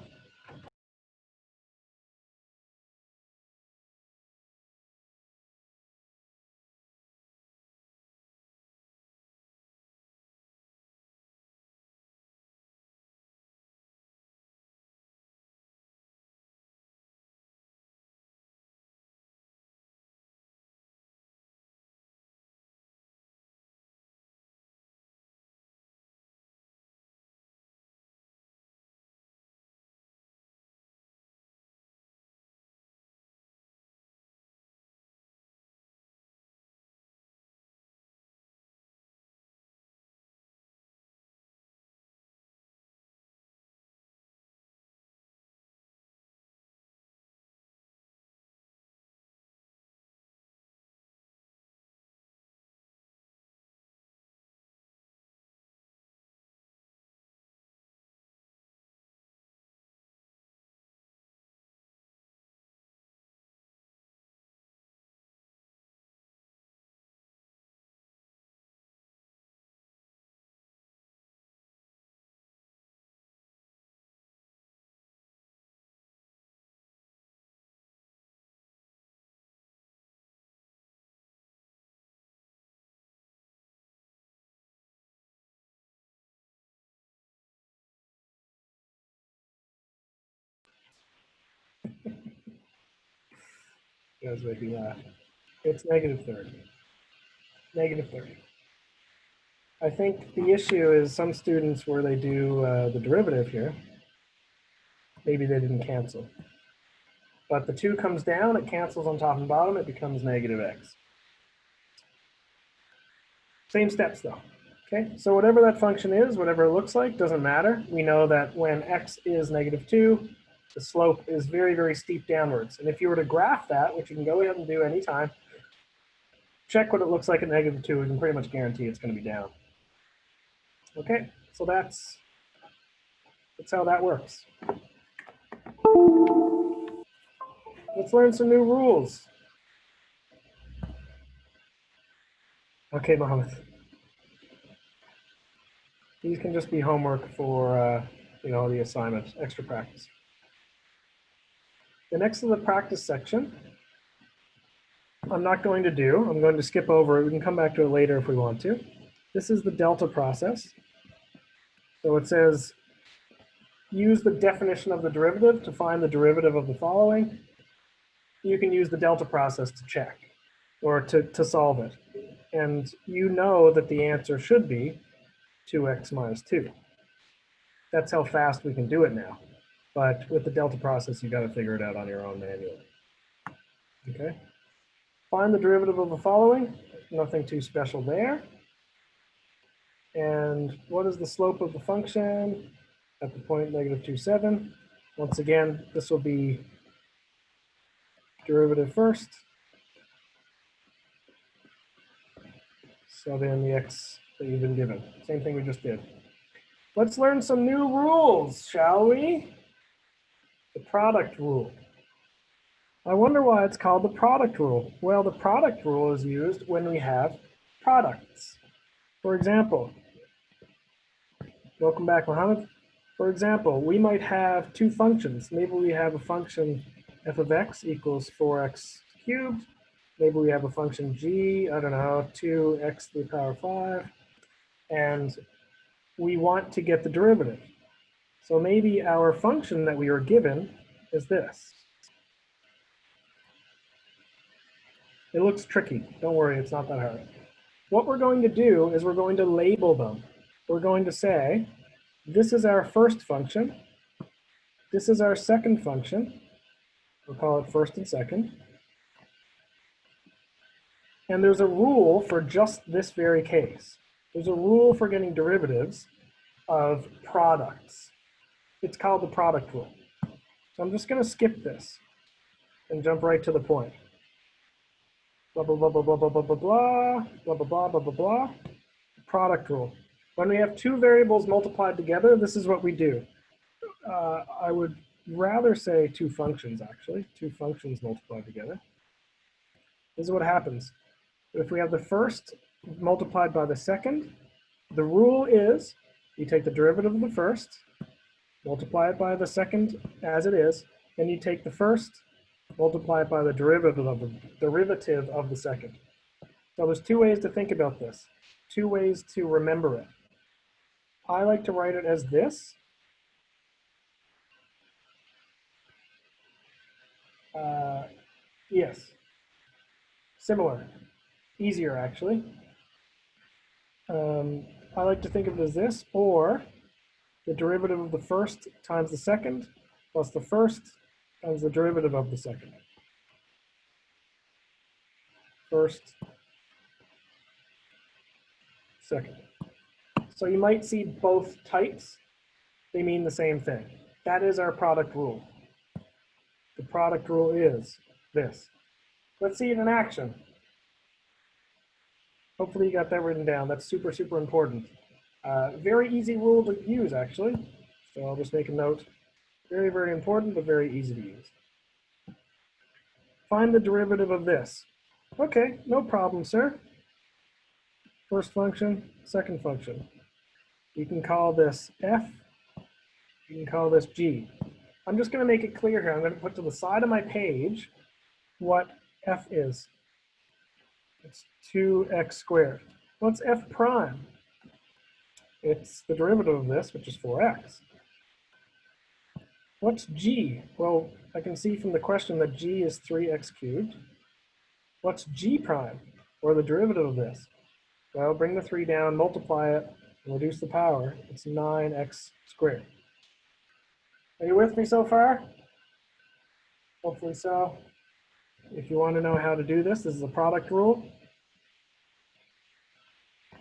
You guys make me laugh. It's negative 30. Negative 30. I think the issue is some students where they do the derivative here, maybe they didn't cancel. But the 2 comes down, it cancels on top and bottom, it becomes negative x. Same steps though. Okay, so whatever that function is, whatever it looks like, doesn't matter. We know that when x is negative 2, the slope is very, very steep downwards. And if you were to graph that, which you can go ahead and do anytime, check what it looks like at negative 2. We can pretty much guarantee it's going to be down. Okay, so that's how that works. Let's learn some new rules. Okay, Mohammed. These can just be homework for the assignment, extra practice. The next is the practice section. I'm not going to do. I'm going to skip over it. We can come back to it later if we want to. This is the delta process. So it says, use the definition of the derivative to find the derivative of the following. You can use the delta process to check or to solve it. And you know that the answer should be 2x minus 2. That's how fast we can do it now. But with the delta process, you got to figure it out on your own manually. Okay. Find the derivative of the following. Nothing too special there. And what is the slope of the function at the point negative 2, 7? Once again, this will be derivative first. So then the x that you've been given. Same thing we just did. Let's learn some new rules, shall we? The product rule. I wonder why it's called the product rule. Well, the product rule is used when we have products. For example, welcome back, Mohammed. For example, we might have 2 functions. Maybe we have a function f of x equals 4x cubed. Maybe we have a function g, I don't know, 2x to the power 5. And we want to get the derivative. So maybe our function that we are given is this. It looks tricky. Don't worry, it's not that hard. What we're going to do is we're going to label them. We're going to say, this is our first function. This is our second function. We'll call it first and second. And there's a rule for just this very case. There's a rule for getting derivatives of products. It's called the product rule. So I'm just going to skip this and jump right to the point. Blah, blah, blah, blah, blah, blah, blah, blah, blah, blah, blah, blah, blah, blah, blah. Product rule. When we have 2 variables multiplied together, this is what we do. I would rather say 2 functions, actually. 2 functions multiplied together. This is what happens. If we have the first multiplied by the second, the rule is you take the derivative of the first, multiply it by the second as it is, and you take the first, multiply it by the derivative of the second. So there's 2 ways to think about this, 2 ways to remember it. I like to write it as this. Yes, similar, easier actually. I like to think of it as this, or the derivative of the first times the second plus the first times the derivative of the second. First, second. So you might see both types. They mean the same thing. That is our product rule. The product rule is this. Let's see it in action. Hopefully you got that written down. That's super, super important. Very easy rule to use, actually. So I'll just make a note. Very, very important, but very easy to use. Find the derivative of this. Okay, no problem, sir. First function, second function. You can call this f. You can call this g. I'm just going to make it clear here. I'm going to put to the side of my page what f is. It's 2x squared. What's f prime? It's the derivative of this, which is 4x. What's g? Well, I can see from the question that g is 3x cubed. What's g prime, or the derivative of this? Well, bring the 3 down, multiply it, and reduce the power. It's 9x squared. Are you with me so far? Hopefully so. If you want to know how to do this, this is a product rule.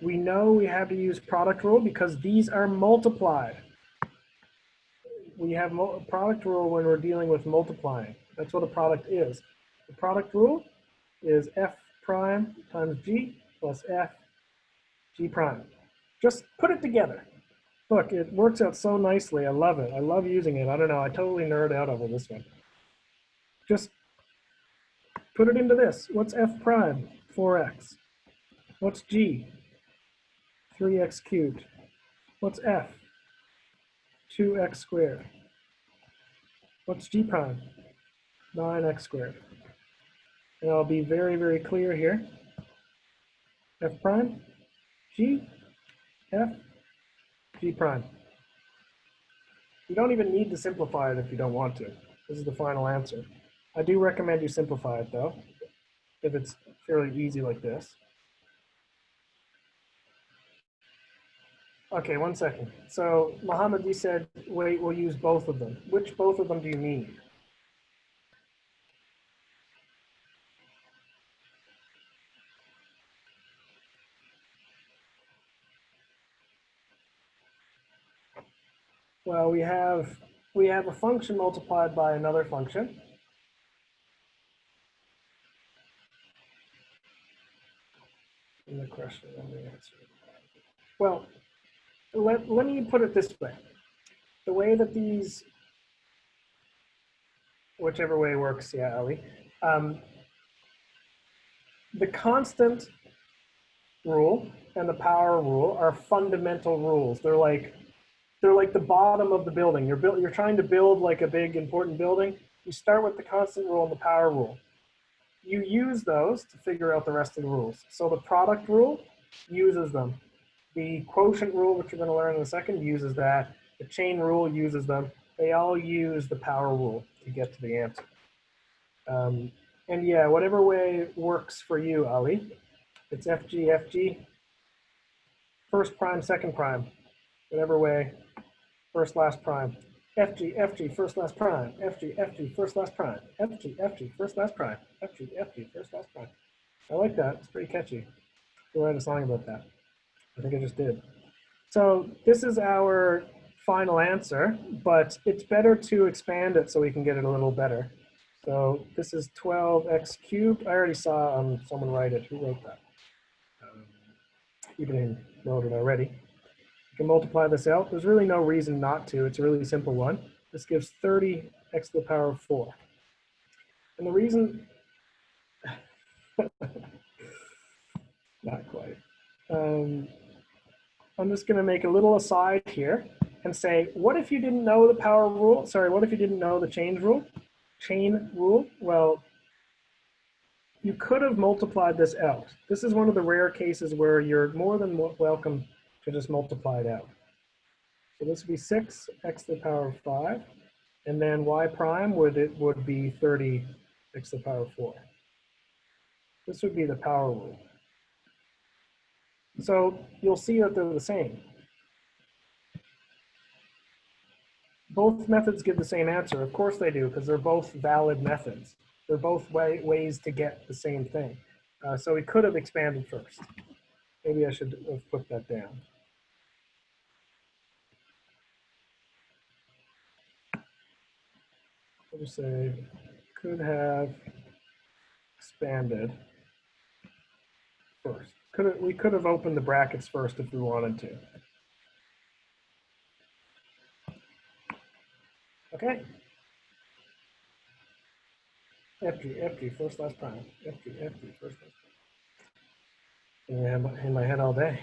We know we have to use product rule because these are multiplied. We have a product rule when we're dealing with multiplying. That's what a product is. The product rule is f prime times g plus f g prime. Just put it together. Look, it works out so nicely. I love it. I love using it. I don't know. I totally nerd out over this one. Just put it into this. What's f prime? 4x. What's g? 3x cubed. What's f? 2x squared. What's g prime? 9x squared. And I'll be very, very clear here. F prime, g, f, g prime. You don't even need to simplify it if you don't want to. This is the final answer. I do recommend you simplify it though, if it's fairly easy like this. Okay, 1 second. So Mohammed, you said, wait, we'll use both of them. Which both of them do you mean? Well, we have a function multiplied by another function. And the question, let me answer. Well, let me put it this way. The way that these, whichever way works, yeah, Ali. The constant rule and the power rule are fundamental rules. They're like the bottom of the building. You're trying to build like a big important building. You start with the constant rule and the power rule. You use those to figure out the rest of the rules. So the product rule uses them. The quotient rule, which you're going to learn in a second, uses that. The chain rule uses them. They all use the power rule to get to the answer. And yeah, whatever way works for you, Ali. It's FG, FG, first prime, second prime. Whatever way, first, last prime. FG, FG, first, last prime. FG, FG, first, last prime. FG, FG, first, last prime. FG, FG, first, last prime. I like that. It's pretty catchy. We'll write a song about that. I think I just did. So this is our final answer, but it's better to expand it so we can get it a little better. So this is 12x cubed. I already saw someone write it. Who wrote that? Ibrahim wrote it already. You can multiply this out. There's really no reason not to. It's a really simple one. This gives 30x to the power of 4. And the reason, not quite. I'm just going to make a little aside here and say, what if you didn't know the power rule? Sorry, what if you didn't know the chain rule? Chain rule? Well, you could have multiplied this out. This is one of the rare cases where you're more than welcome to just multiply it out. So this would be 6x to the power of 5. And then y prime would be 30x to the power of 4. This would be the power rule. So you'll see that they're the same. Both methods give the same answer. Of course they do, because they're both valid methods. They're both ways to get the same thing. So we could have expanded first. Maybe I should have put that down. I'll just say could have expanded first. We could have opened the brackets first if we wanted to. Okay. FG, FG, first, last prime. FG, FG, first, last prime. Yeah, in my head all day.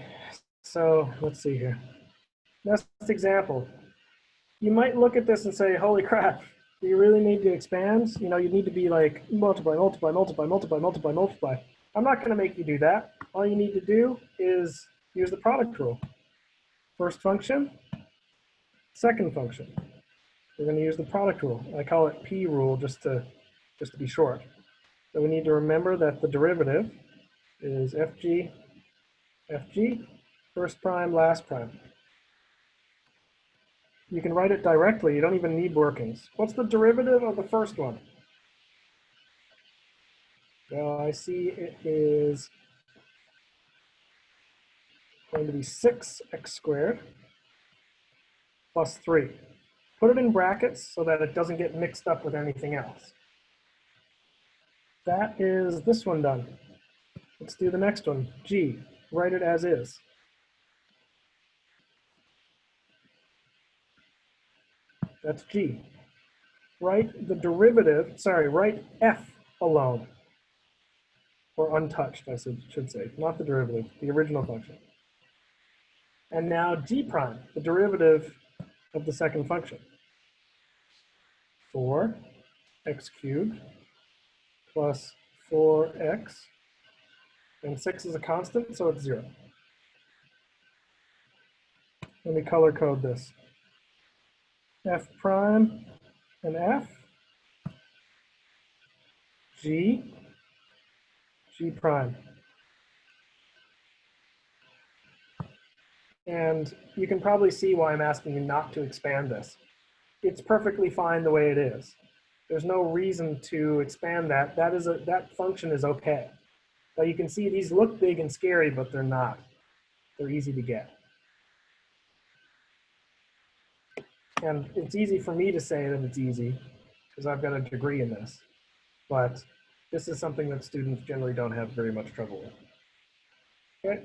So let's see here. Next example. You might look at this and say, holy crap, do you really need to expand? You know, you need to be like multiply, multiply, multiply, multiply, multiply, multiply. I'm not going to make you do that. All you need to do is use the product rule. First function, second function. we're going to use the product rule. I call it P rule just to be short. So we need to remember that the derivative is FG, first prime, last prime. You can write it directly. You don't even need workings. What's the derivative of the first one? Well, I see it is going to be 6x squared plus 3. Put it in brackets so that it doesn't get mixed up with anything else. That is this one done. Let's do the next one, G. Write it as is. That's G. Write the derivative, sorry, write F alone. Or untouched, I should say. Not the derivative, the original function. And now G prime, the derivative of the second function. 4x cubed plus 4x, and 6 is a constant, so it's 0. Let me color code this. F prime and F, G, G prime. And you can probably see why I'm asking you not to expand this. It's perfectly fine the way it is. There's no reason to expand that. That function is okay. But you can see these look big and scary, but they're not. They're easy to get. And it's easy for me to say that it's easy because I've got a degree in this. But this is something that students generally don't have very much trouble with. Okay.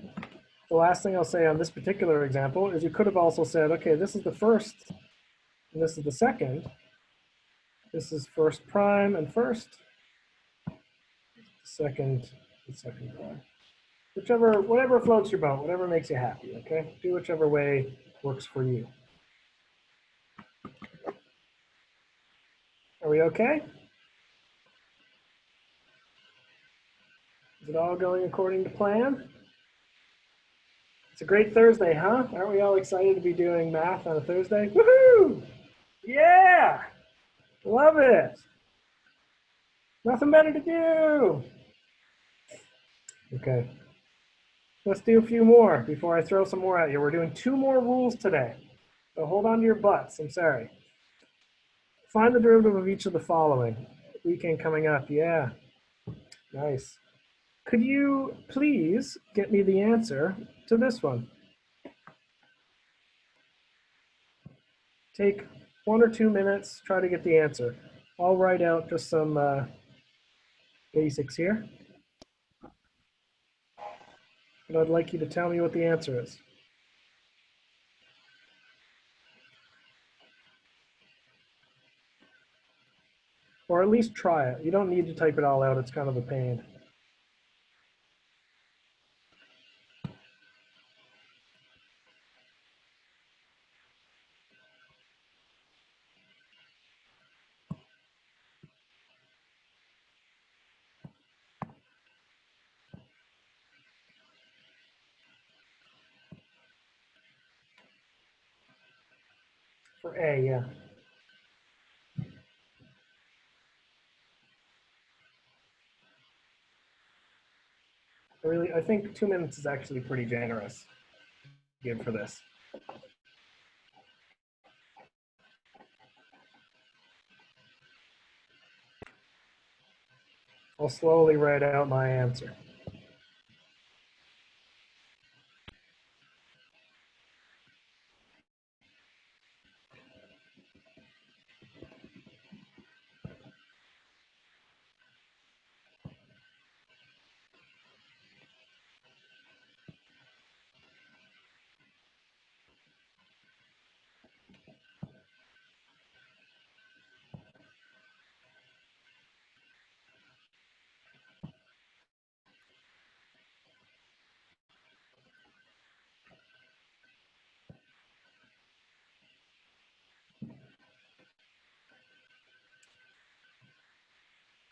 The last thing I'll say on this particular example is you could have also said, okay, this is the first, and this is the second. This is first prime and first, second and second prime. Whatever floats your boat, whatever makes you happy, okay? Do whichever way works for you. Are we okay? Is it all going according to plan? It's a great Thursday, huh? Aren't we all excited to be doing math on a Thursday? Woohoo! Yeah! Love it! Nothing better to do! Okay. Let's do a few more before I throw some more at you. We're doing 2 more rules today. So hold on to your butts, I'm sorry. Find the derivative of each of the following. Weekend coming up, yeah. Nice. Could you please get me the answer to this one? Take 1 or 2 minutes, try to get the answer. I'll write out just some basics here. And I'd like you to tell me what the answer is. Or at least try it. You don't need to type it all out, it's kind of a pain. For A, yeah. I think 2 minutes is actually pretty generous to give for this. I'll slowly write out my answer.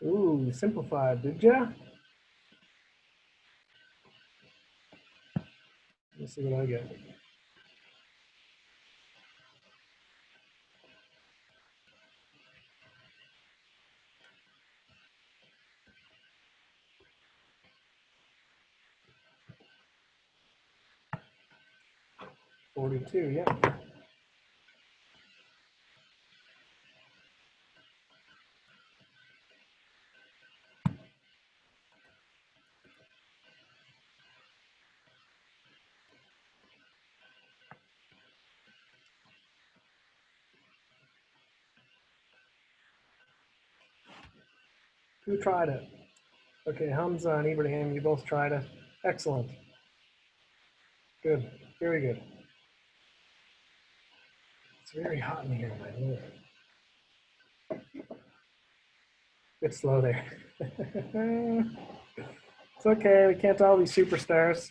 Ooh, simplified, did ya? Let's see what I get. 42, yeah. Who tried it? Okay, Hamza and Ibrahim, you both tried it. Excellent. Good, very good. It's very hot in here, my lord. Bit slow there. It's okay, we can't all be superstars.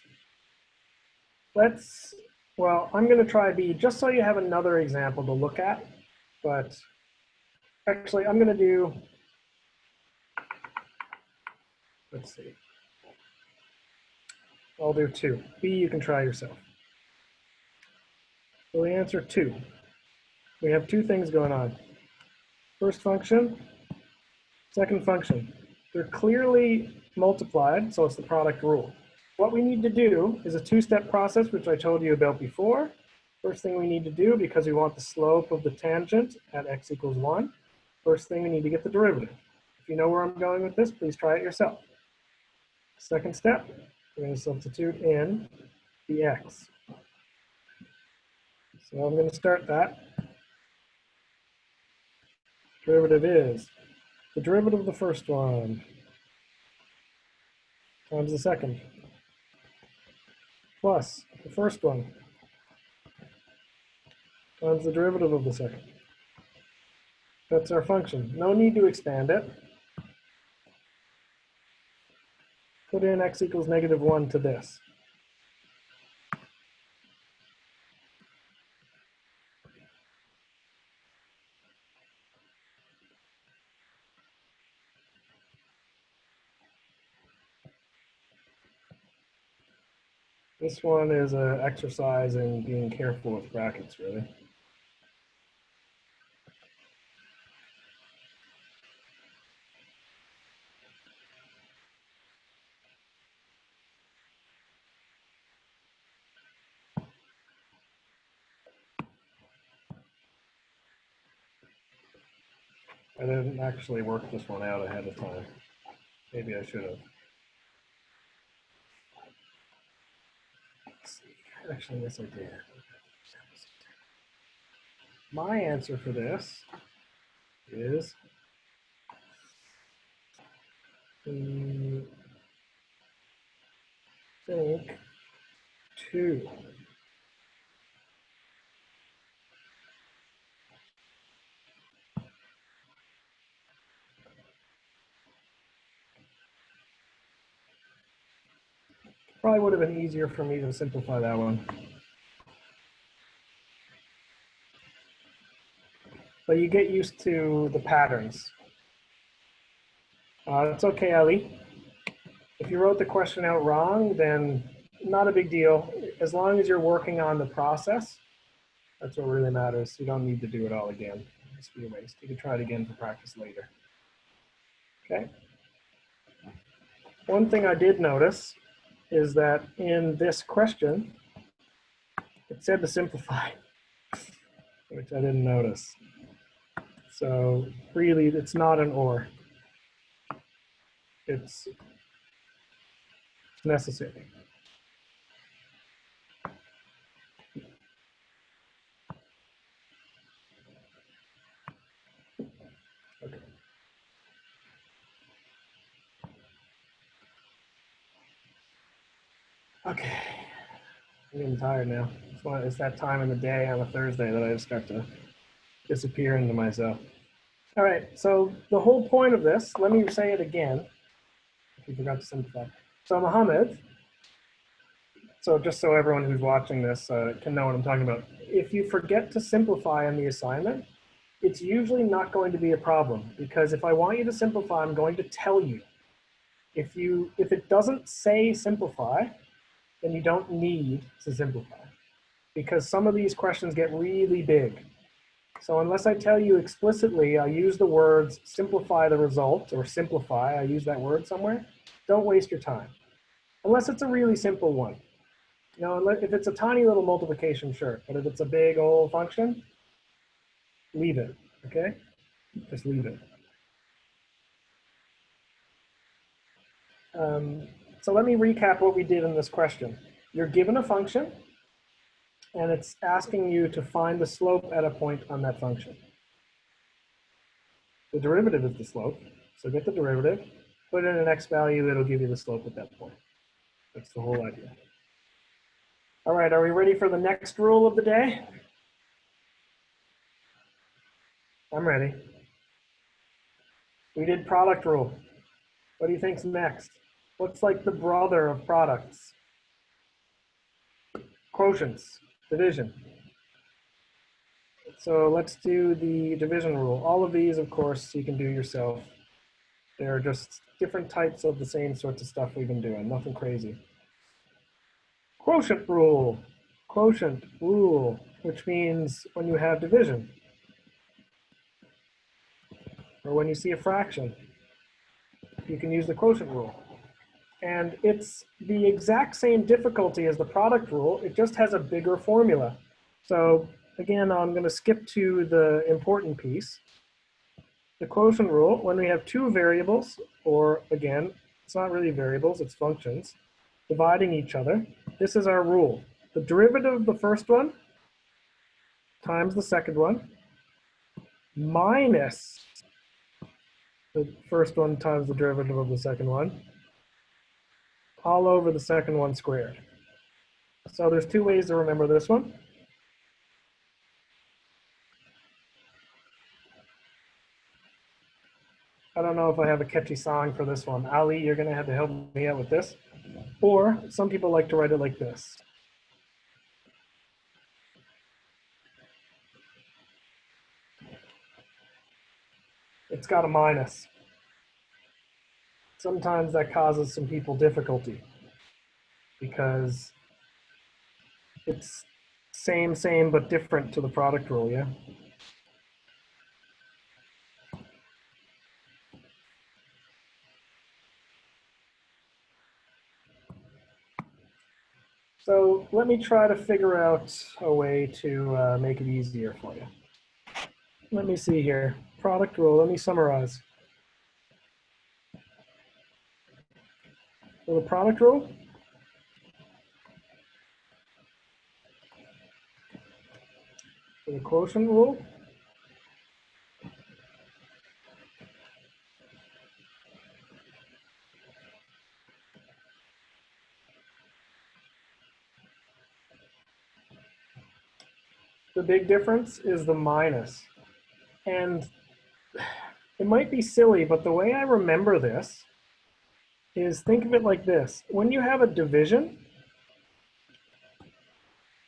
Well, I'm gonna try B just so you have another example to look at, but actually I'm gonna do, let's see. I'll do 2. B, you can try yourself. So the answer 2. We have 2 things going on. First function, second function. They're clearly multiplied, so it's the product rule. What we need to do is a 2-step process, which I told you about before. First thing we need to do, because we want the slope of the tangent at x equals 1, first thing we need to get the derivative. If you know where I'm going with this, please try it yourself. Second step, we're going to substitute in the x. So I'm going to start that. Derivative is the derivative of the first one times the second plus the first one times the derivative of the second. That's our function. No need to expand it. Put in x equals -1 to this. This one is an exercise in being careful with brackets, really. I didn't actually work this one out ahead of time. Maybe I should have. Let's see. Actually, yes, I did. My answer for this is I think 2. Probably would have been easier for me to simplify that one. But you get used to the patterns. It's okay, Ali. If you wrote the question out wrong, then not a big deal. As long as you're working on the process, that's what really matters. You don't need to do it all again. It's be a waste. You can try it again for practice later. Okay. One thing I did notice is that in this question, it said to simplify, which I didn't notice. So really, it's not an or. It's necessary. Okay. Okay. I'm getting tired now. It's that time in the day on a Thursday that I just start to disappear into myself. All right, so the whole point of this, let me say it again, if you forgot to simplify. So Mohammed, so just so everyone who's watching this can know what I'm talking about, if you forget to simplify in the assignment, it's usually not going to be a problem, because if I want you to simplify, I'm going to tell you. If it doesn't say simplify, then you don't need to simplify, because some of these questions get really big. So unless I tell you explicitly, I use the words simplify the result or simplify, I use that word somewhere, don't waste your time. Unless it's a really simple one. if it's a tiny little multiplication, sure. But if it's a big old function, leave it, okay? Just leave it. So let me recap what we did in this question. You're given a function, and it's asking you to find the slope at a point on that function. The derivative is the slope, so get the derivative, put in an x value, it'll give you the slope at that point. That's the whole idea. All right, are we ready for the next rule of the day? I'm ready. We did product rule. What do you think's next? What's like the brother of products? Quotients, division. So let's do the division rule. All of these, of course, you can do yourself. They're just different types of the same sorts of stuff we've been doing, nothing crazy. Quotient rule. Quotient rule, which means when you have division, or when you see a fraction, you can use the quotient rule. And it's the exact same difficulty as the product rule, it just has a bigger formula. So again, I'm going to skip to the important piece. The quotient rule, when we have two variables, or again, it's not really variables, it's functions, dividing each other, this is our rule. The derivative of the first one times the second one minus the first one times the derivative of the second one, all over the second one squared. So there's two ways to remember this one. I don't know if I have a catchy song for this one. Ali, you're going to have to help me out with this. Or some people like to write it like this. It's got a minus. Sometimes that causes some people difficulty because it's same, but different to the product rule, yeah? So let me try to figure out a way to make it easier for you. Let me see here. Product rule, let me summarize. So the product rule, for the quotient rule, the big difference is the minus. And it might be silly, but the way I remember this is think of it like this. When you have a division,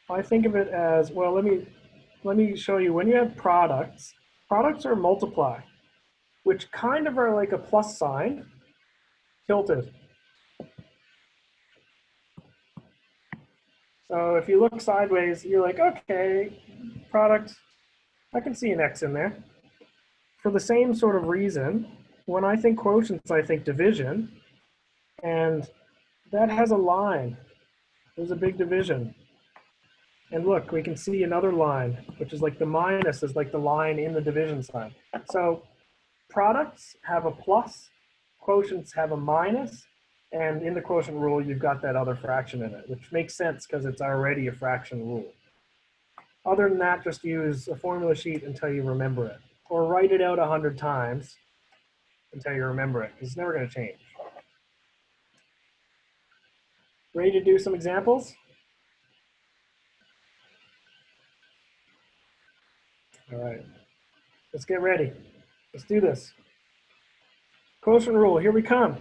I think of it as, well, let me show you. When you have products, products are multiply, which kind of are like a plus sign tilted. So if you look sideways, you're like, okay, product, I can see an X in there. For the same sort of reason, when I think quotients, I think division, and that has a line. There's a big division. And look, we can see another line, which is like the minus is like the line in the division sign. So products have a plus, quotients have a minus, and in the quotient rule, you've got that other fraction in it, which makes sense because it's already a fraction rule. Other than that, just use a formula sheet until you remember it, or write it out 100 times until you remember it. It's never going to change. Ready to do some examples? All right, let's get ready. Let's do this. Quotient rule, here we come.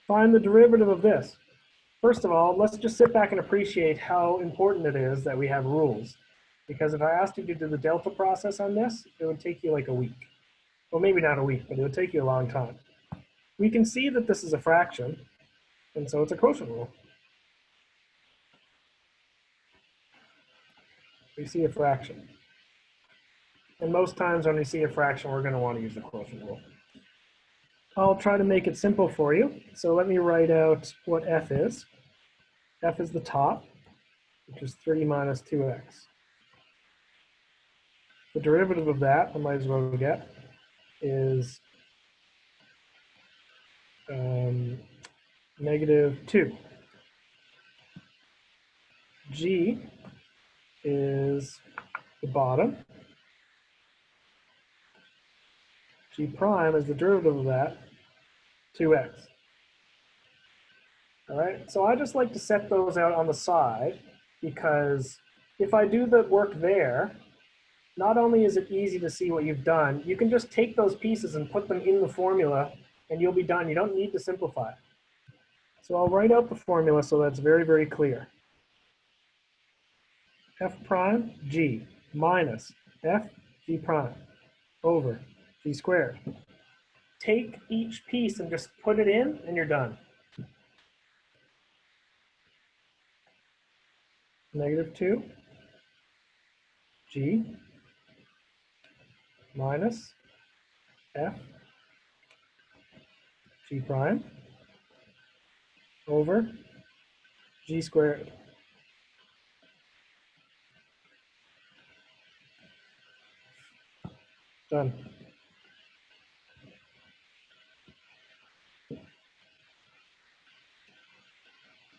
Find the derivative of this. First of all, let's just sit back and appreciate how important it is that we have rules. Because if I asked you to do the delta process on this, it would take you like a week. Well, maybe not a week, but it would take you a long time. We can see that this is a fraction, and so it's a quotient rule. We see a fraction. And most times when we see a fraction, we're going to want to use the quotient rule. I'll try to make it simple for you. So let me write out what f is. F is the top. which is 3 minus 2x. The derivative of that, I might as well get, is negative 2. G is the bottom. G prime is the derivative of that, 2x. All right, so I just like to set those out on the side because if I do the work there, not only is it easy to see what you've done, you can just take those pieces and put them in the formula and you'll be done. You don't need to simplify. So I'll write out the formula so that's very, very clear. F prime G minus F G prime over G squared. Take each piece and just put it in and you're done. Negative 2 G minus F G prime over G squared. Done.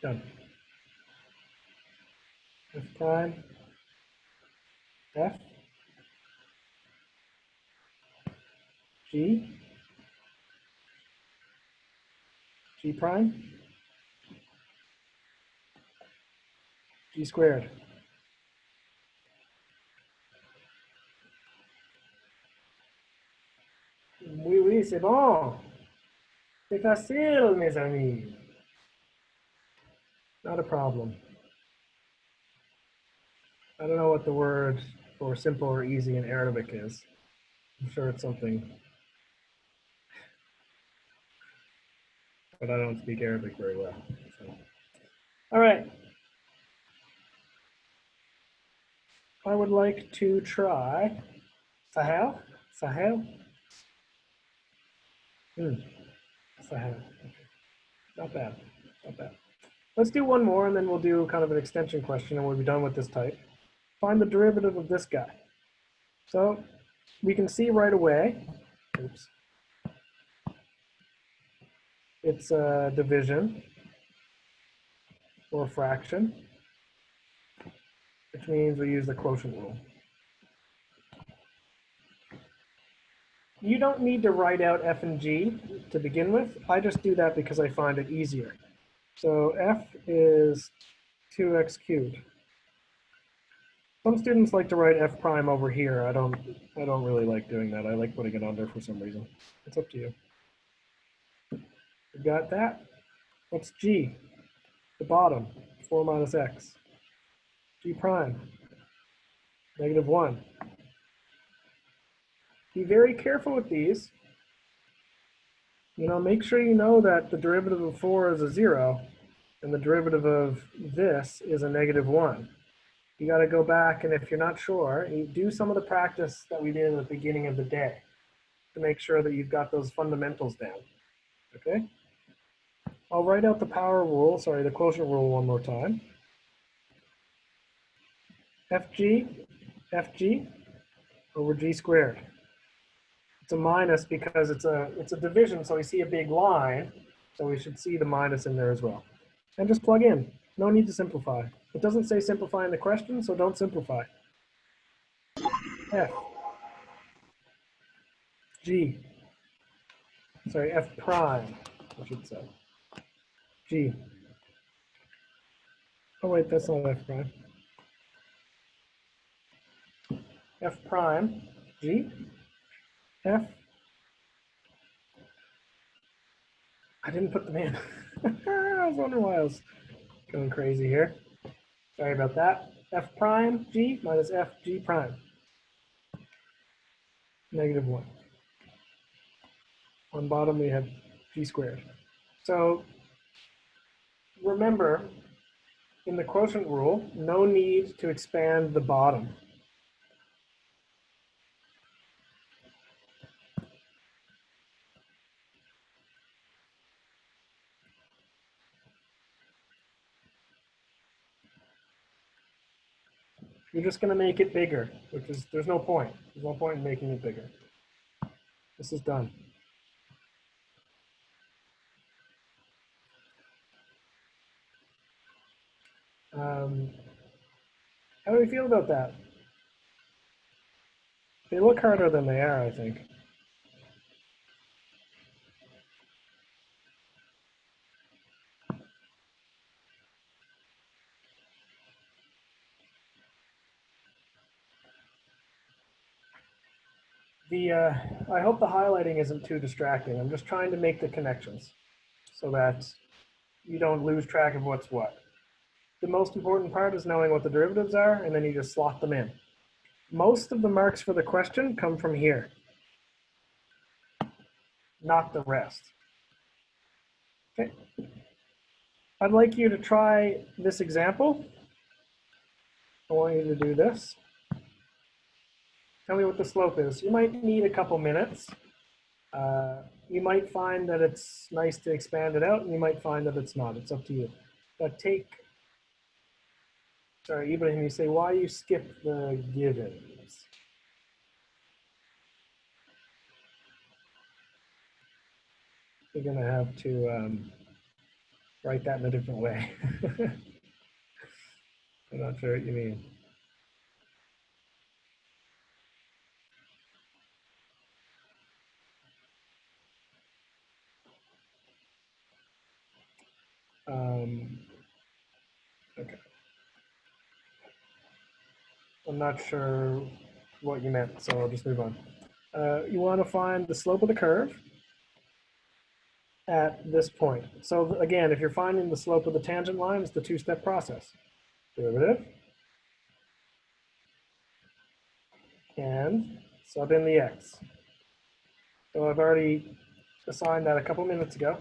Done. F prime F G G prime G squared. Oui, oui, c'est bon. C'est facile, mes amis. Not a problem. I don't know what the word for simple or easy in Arabic is. I'm sure it's something, but I don't speak Arabic very well. So. All right. I would like to try Sahel. Sahel. Sahel. Okay. Not bad. Not bad. Let's do one more and then we'll do kind of an extension question and we'll be done with this type. Find the derivative of this guy. So we can see right away, oops, it's a division or a fraction, which means we use the quotient rule. You don't need to write out f and g to begin with. I just do that because I find it easier. So f is 2x cubed. Some students like to write f prime over here. I don't really like doing that. I like putting it under for some reason. It's up to you. We've got that. What's g? The bottom, 4 minus x. G prime, negative 1. Be very careful with these. Make sure you know that the derivative of 4 is a 0, and the derivative of this is a negative 1. You got to go back, and if you're not sure, you do some of the practice that we did at the beginning of the day to make sure that you've got those fundamentals down, okay? I'll write out the power rule, sorry, the quotient rule one more time. FG over G squared. It's a minus because it's a division, so we see a big line, so we should see the minus in there as well. And just plug in. No need to simplify. It doesn't say simplify in the question, so don't simplify. F G, sorry, F prime, I should say. G. Oh wait, that's not F prime. F prime, G, F. I didn't put them in. I was wondering why I was going crazy here. Sorry about that. F prime, G minus F, G prime. Negative 1. On bottom we have G squared. So remember, in the quotient rule, no need to expand the bottom. You're just going to make it bigger, which is, there's no point. There's no point in making it bigger. This is done. How do we feel about that? They look harder than they are, I think. I hope the highlighting isn't too distracting. I'm just trying to make the connections so that you don't lose track of what's what. The most important part is knowing what the derivatives are, and then you just slot them in. Most of the marks for the question come from here, not the rest. Okay. I'd like you to try this example. I want you to do this. Tell me what the slope is. You might need a couple minutes. You might find that it's nice to expand it out, and you might find that it's not. It's up to you. But sorry, Ibrahim, you say, why you skip the givens? You're going to have to write that in a different way. I'm not sure what you mean. Okay. I'm not sure what you meant, so I'll just move on. You want to find the slope of the curve at this point. So again, if you're finding the slope of the tangent line, it's the two-step process. Derivative, and sub in the x. So I've already assigned that a couple minutes ago.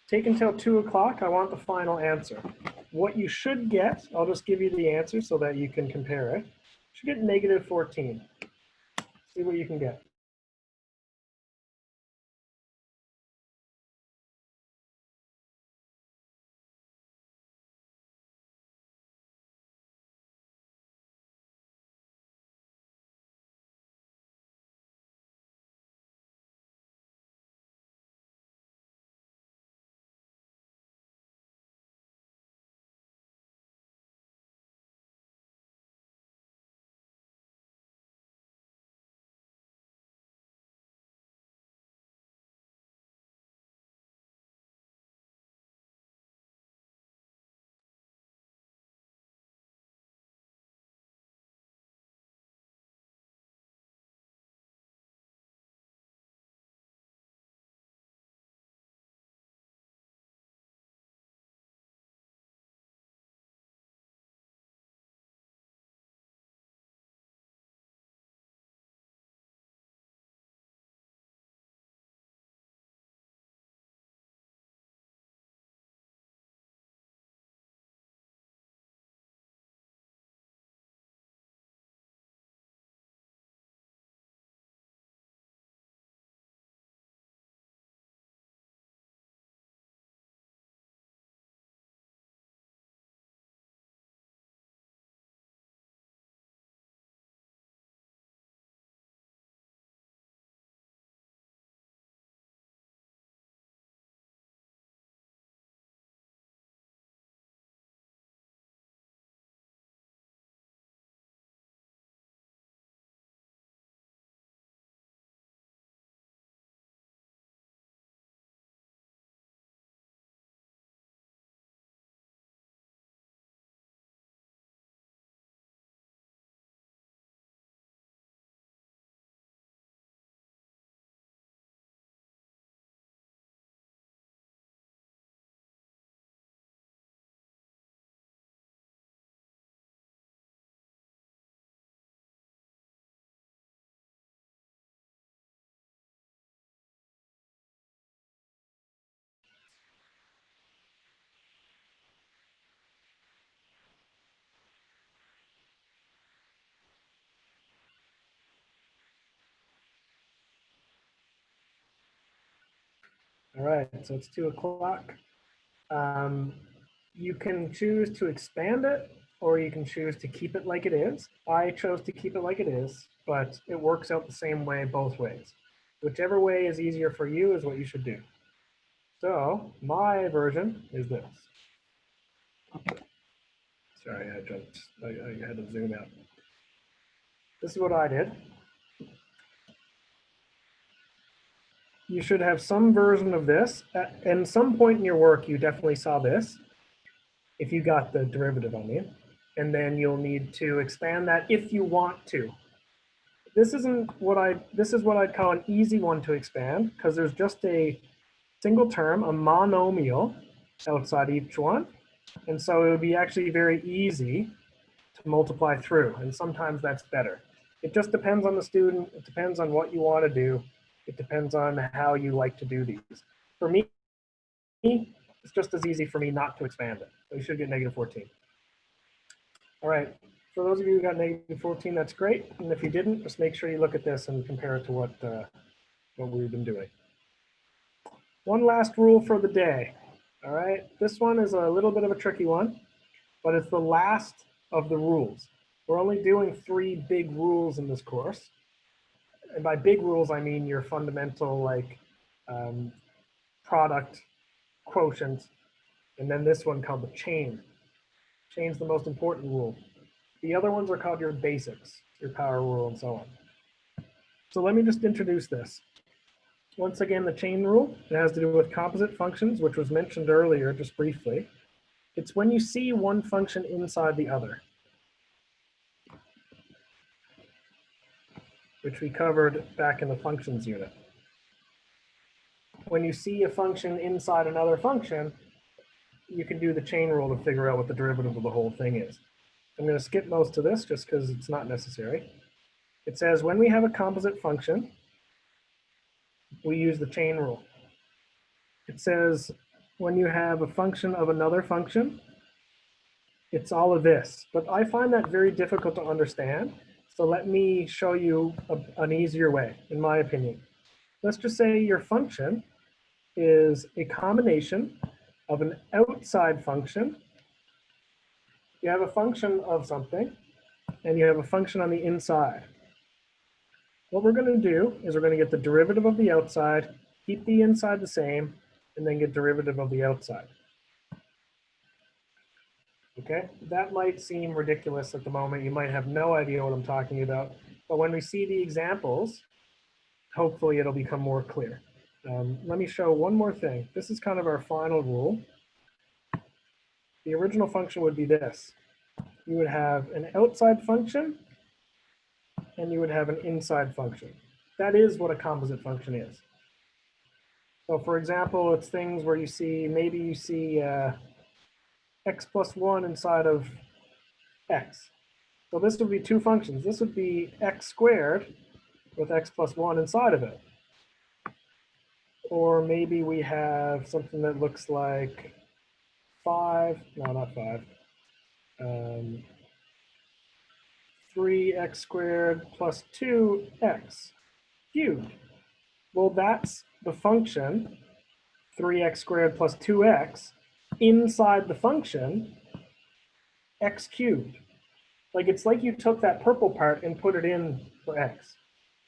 Take until 2 o'clock. I want the final answer. What you should get, I'll just give you the answer so that you can compare it. You should get negative 14. See what you can get. All right, so it's 2 o'clock. You can choose to expand it, or you can choose to keep it like it is. I chose to keep it like it is, but it works out the same way both ways. Whichever way is easier for you is what you should do. So my version is this. Sorry, I had to zoom out. This is what I did. You should have some version of this. At some point in your work, you definitely saw this, if you got the derivative on you. And then you'll need to expand that if you want to. This is what I'd call an easy one to expand, because there's just a single term, a monomial, outside each one. And so it would be actually very easy to multiply through, and sometimes that's better. It just depends on the student. It depends on what you want to do. It depends on how you like to do these. For me, it's just as easy for me not to expand it. So you should get negative 14. All right, for those of you who got negative 14, that's great. And if you didn't, just make sure you look at this and compare it to what we've been doing. One last rule for the day. All right, this one is a little bit of a tricky one, but it's the last of the rules. We're only doing 3 big rules in this course. And by big rules, I mean your fundamental like product, quotient, and then this one called the chain. Chain's the most important rule. The other ones are called your basics, your power rule, and so on. So let me just introduce this. Once again, the chain rule, it has to do with composite functions, which was mentioned earlier just briefly. It's when you see one function inside the other, which we covered back in the functions unit. When you see a function inside another function, you can do the chain rule to figure out what the derivative of the whole thing is. I'm going to skip most of this just because it's not necessary. It says when we have a composite function, we use the chain rule. It says when you have a function of another function, it's all of this. But I find that very difficult to understand. So let me show you an easier way, in my opinion. Let's just say your function is a combination of an outside function. You have a function of something, and you have a function on the inside. What we're going to do is we're going to get the derivative of the outside, keep the inside the same, and then get derivative of the outside. Okay, that might seem ridiculous at the moment. You might have no idea what I'm talking about. But when we see the examples, hopefully it'll become more clear. Let me show one more thing. This is kind of our final rule. The original function would be this. You would have an outside function, and you would have an inside function. That is what a composite function is. So for example, it's things where you see, maybe you see x plus 1 inside of x. So this would be 2 functions. This would be x squared with x plus 1 inside of it. Or maybe we have something that looks like 5, no, not 5, 3x squared plus 2x cubed. Well, that's the function 3x squared plus 2x inside the function x cubed. Like it's like you took that purple part and put it in for x.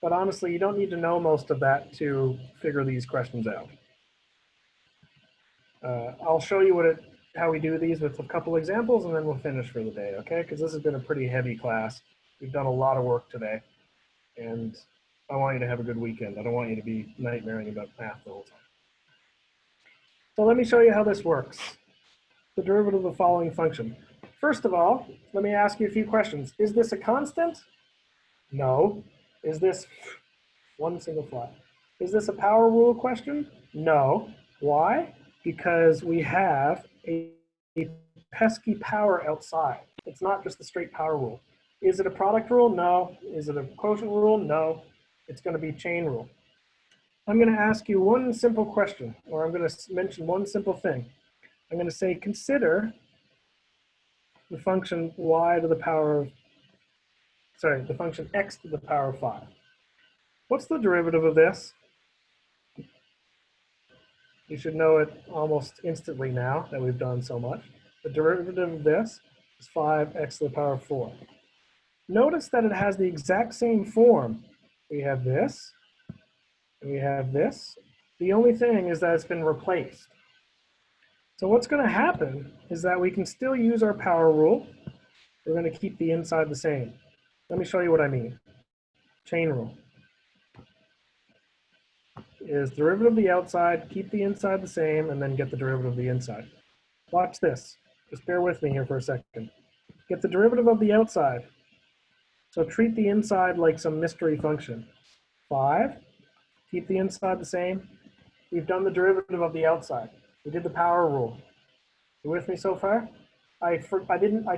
But honestly, you don't need to know most of that to figure these questions out. I'll show you how we do these with a couple examples, and then we'll finish for the day, okay? Because this has been a pretty heavy class. We've done a lot of work today, and I want you to have a good weekend. I don't want you to be nightmaring about math the whole time. So let me show you how this works. The derivative of the following function. First of all, let me ask you a few questions. Is this a constant? No. Is this one single fly? Is this a power rule question? No. Why? Because we have a pesky power outside. It's not just the straight power rule. Is it a product rule? No. Is it a quotient rule? No. It's going to be chain rule. I'm going to ask you one simple question, or I'm going to mention one simple thing. I'm going to say, consider the function y to the power of, the function x to the power of 5. What's the derivative of this? You should know it almost instantly now that we've done so much. The derivative of this is 5x to the power of 4. Notice that it has the exact same form. We have this, and we have this. The only thing is that it's been replaced. So what's going to happen is that we can still use our power rule. We're going to keep the inside the same. Let me show you what I mean. Chain rule is derivative of the outside, keep the inside the same, and then get the derivative of the inside. Watch this. Just bear with me here for a second. Get the derivative of the outside. So treat the inside like some mystery function. 5, keep the inside the same. We've done the derivative of the outside. We did the power rule. You with me so far? I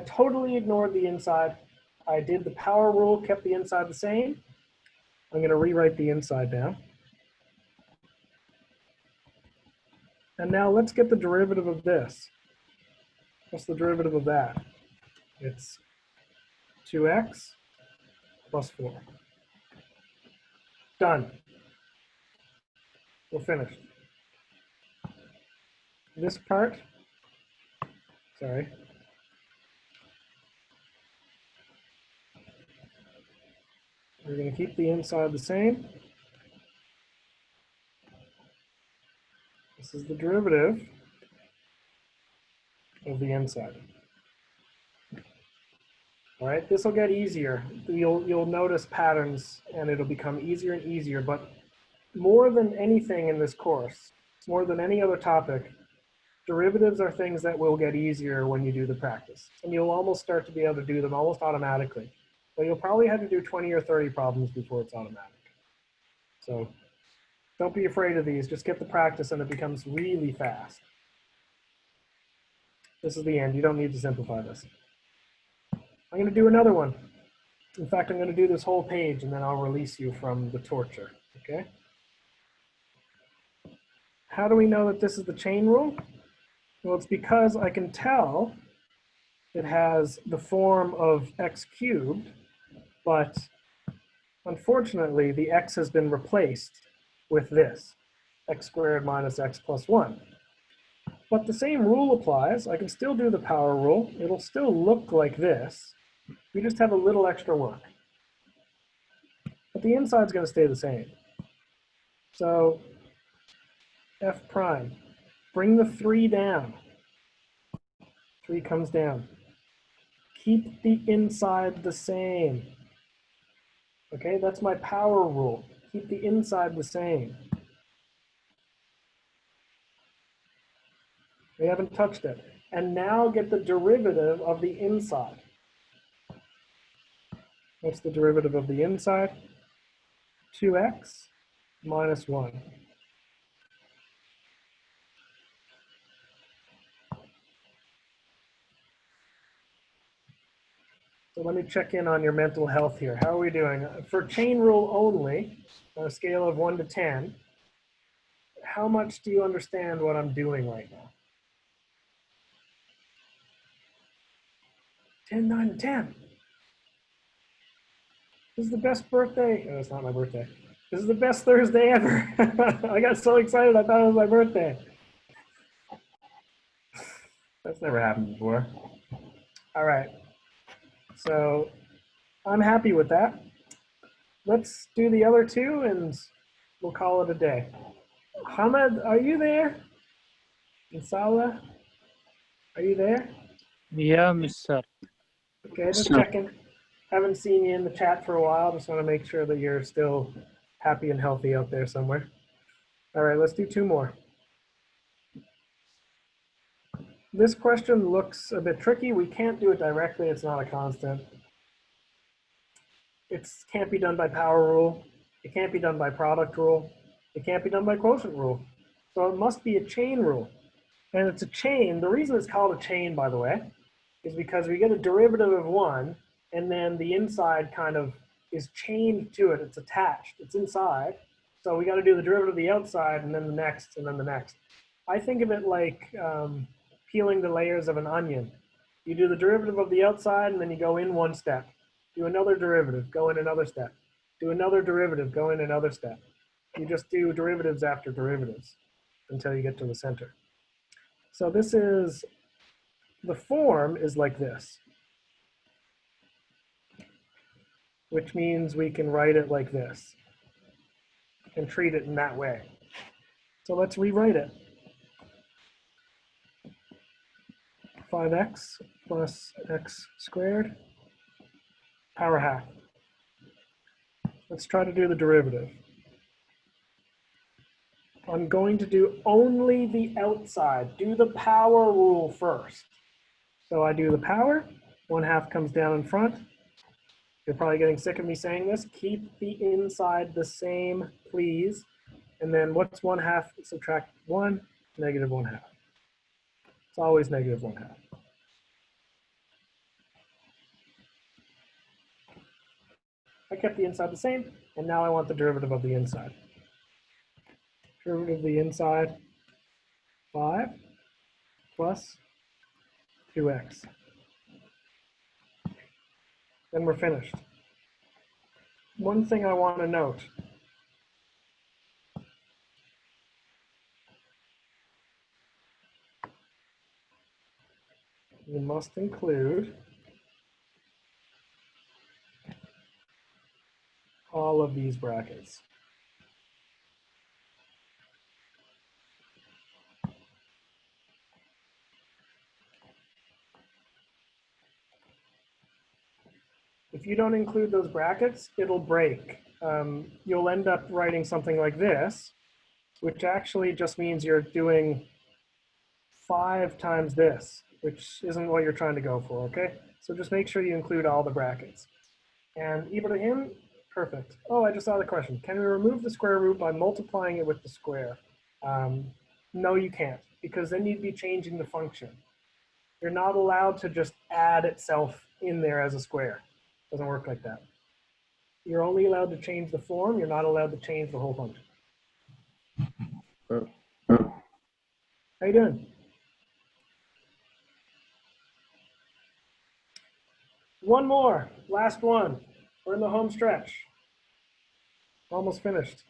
totally ignored the inside. I did the power rule, kept the inside the same. I'm going to rewrite the inside now. And now let's get the derivative of this. What's the derivative of that? It's 2x plus 4. Done. We're finished. This part, sorry. We're going to keep the inside the same. This is the derivative of the inside. All right, this will get easier. You'll notice patterns and it'll become easier and easier, but more than anything in this course, more than any other topic, derivatives are things that will get easier when you do the practice. And you'll almost start to be able to do them almost automatically. But you'll probably have to do 20 or 30 problems before it's automatic. So don't be afraid of these. Just get the practice and it becomes really fast. This is the end. You don't need to simplify this. I'm going to do another one. In fact, I'm going to do this whole page and then I'll release you from the torture. Okay? How do we know that this is the chain rule? Well, it's because I can tell it has the form of x cubed, but unfortunately, the x has been replaced with this, x squared minus x plus 1. But the same rule applies. I can still do the power rule. It'll still look like this. We just have a little extra work. But the inside's going to stay the same. So f prime, bring the 3 down. 3 comes down. Keep the inside the same. Okay, that's my power rule. Keep the inside the same. We haven't touched it. And now get the derivative of the inside. What's the derivative of the inside? 2x minus 1. So let me check in on your mental health here. How are we doing? For chain rule only, on a scale of 1 to 10, how much do you understand what I'm doing right now? 10, 9, and 10. This is the best birthday. Oh, it's not my birthday. This is the best Thursday ever. I got so excited I thought it was my birthday. That's never happened before. All right. So I'm happy with that. Let's do the other two and we'll call it a day. Hamad, are you there? Inshallah, are you there? Yeah, Mr. Okay, just checking. Haven't seen you in the chat for a while. Just want to make sure that you're still happy and healthy out there somewhere. All right, let's do 2 more. This question looks a bit tricky. We can't do it directly. It's not a constant. It can't be done by power rule. It can't be done by product rule. It can't be done by quotient rule. So it must be a chain rule. And it's a chain. The reason it's called a chain, by the way, is because we get a derivative of 1, and then the inside kind of is chained to it. It's attached. It's inside. So we got to do the derivative of the outside, and then the next, and then the next. I think of it like peeling the layers of an onion. You do the derivative of the outside, and then you go in 1 step. Do another derivative, go in another step. Do another derivative, go in another step. You just do derivatives after derivatives until you get to the center. So this is, the form is like this. which means we can write it like this and treat it in that way. So let's rewrite it. 5x plus x squared, power half. Let's try to do the derivative. I'm going to do only the outside. Do the power rule first. So I do the power, 1/2 comes down in front. You're probably getting sick of me saying this. Keep the inside the same, please. And then what's 1/2? Subtract 1, negative 1/2. It's always negative 1/2. I kept the inside the same, and now I want the derivative of the inside. Derivative of the inside, 5 plus 2x. Then we're finished. One thing I want to note. You must include all of these brackets. If you don't include those brackets, it'll break. You'll end up writing something like this, which actually just means you're doing 5 times this, which isn't what you're trying to go for, okay? So just make sure you include all the brackets. And Ibrahim, perfect. Oh, I just saw the question. Can we remove the square root by multiplying it with the square? No, you can't, because then you'd be changing the function. You're not allowed to just add itself in there as a square. Doesn't work like that. You're only allowed to change the form. You're not allowed to change the whole function. How you doing? One more, last one. We're in the home stretch. Almost finished.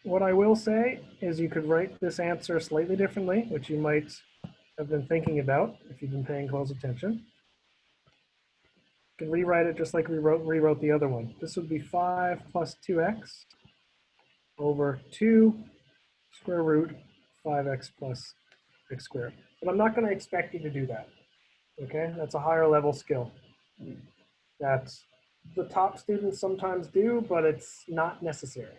What I will say is you could write this answer slightly differently, which you might have been thinking about if you've been paying close attention. You can rewrite it just like we rewrote the other one. This would be 5 plus 2x over 2 square root 5x plus x squared. But I'm not going to expect you to do that. Okay, that's a higher level skill. That's the top students sometimes do, but it's not necessary.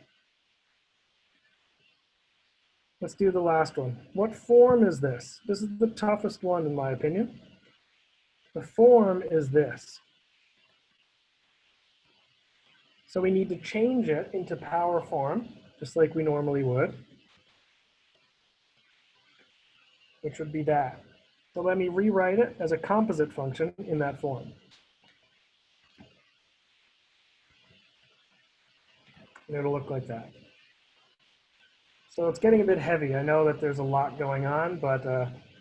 Let's do the last one. What form is this? This is the toughest one in my opinion. The form is this. So we need to change it into power form, just like we normally would, which would be that. So let me rewrite it as a composite function in that form. And it'll look like that. So it's getting a bit heavy. I know that there's a lot going on, but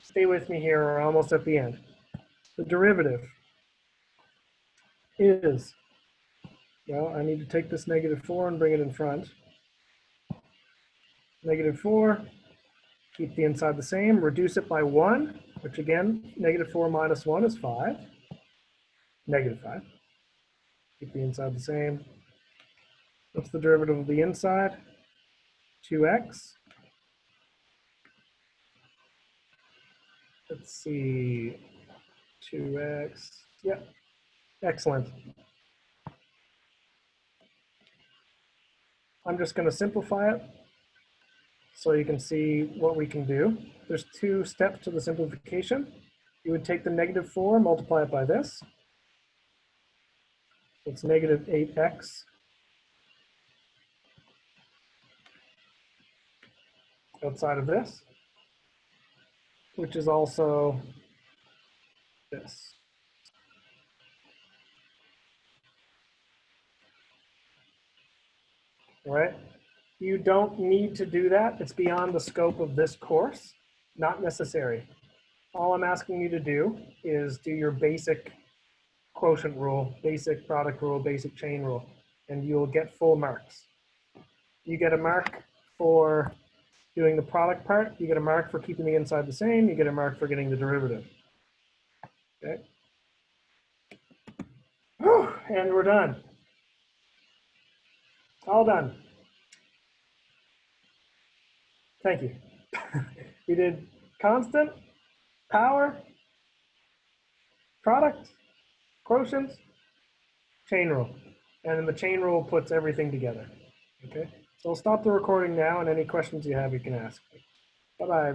stay with me here. We're almost at the end. The derivative is, well, I need to take this -4 and bring it in front. -4, keep the inside the same, reduce it by 1, which again, -4 minus 1 is 5. -5. Keep the inside the same. What's the derivative of the inside? 2x. Let's see, 2x, yep, excellent. I'm just going to simplify it so you can see what we can do. There's 2 steps to the simplification. You would take the -4, multiply it by this. It's -8x. Outside of this, which is also this. All right? You don't need to do that. It's beyond the scope of this course. Not necessary. All I'm asking you to do is do your basic quotient rule, basic product rule, basic chain rule, and you'll get full marks. You get a mark for doing the product part, you get a mark for keeping the inside the same, you get a mark for getting the derivative. Okay. And we're done. All done. Thank you. We did constant, power, product, quotient, chain rule. And then the chain rule puts everything together. Okay? So I'll stop the recording now, and any questions you have, you can ask. Bye-bye.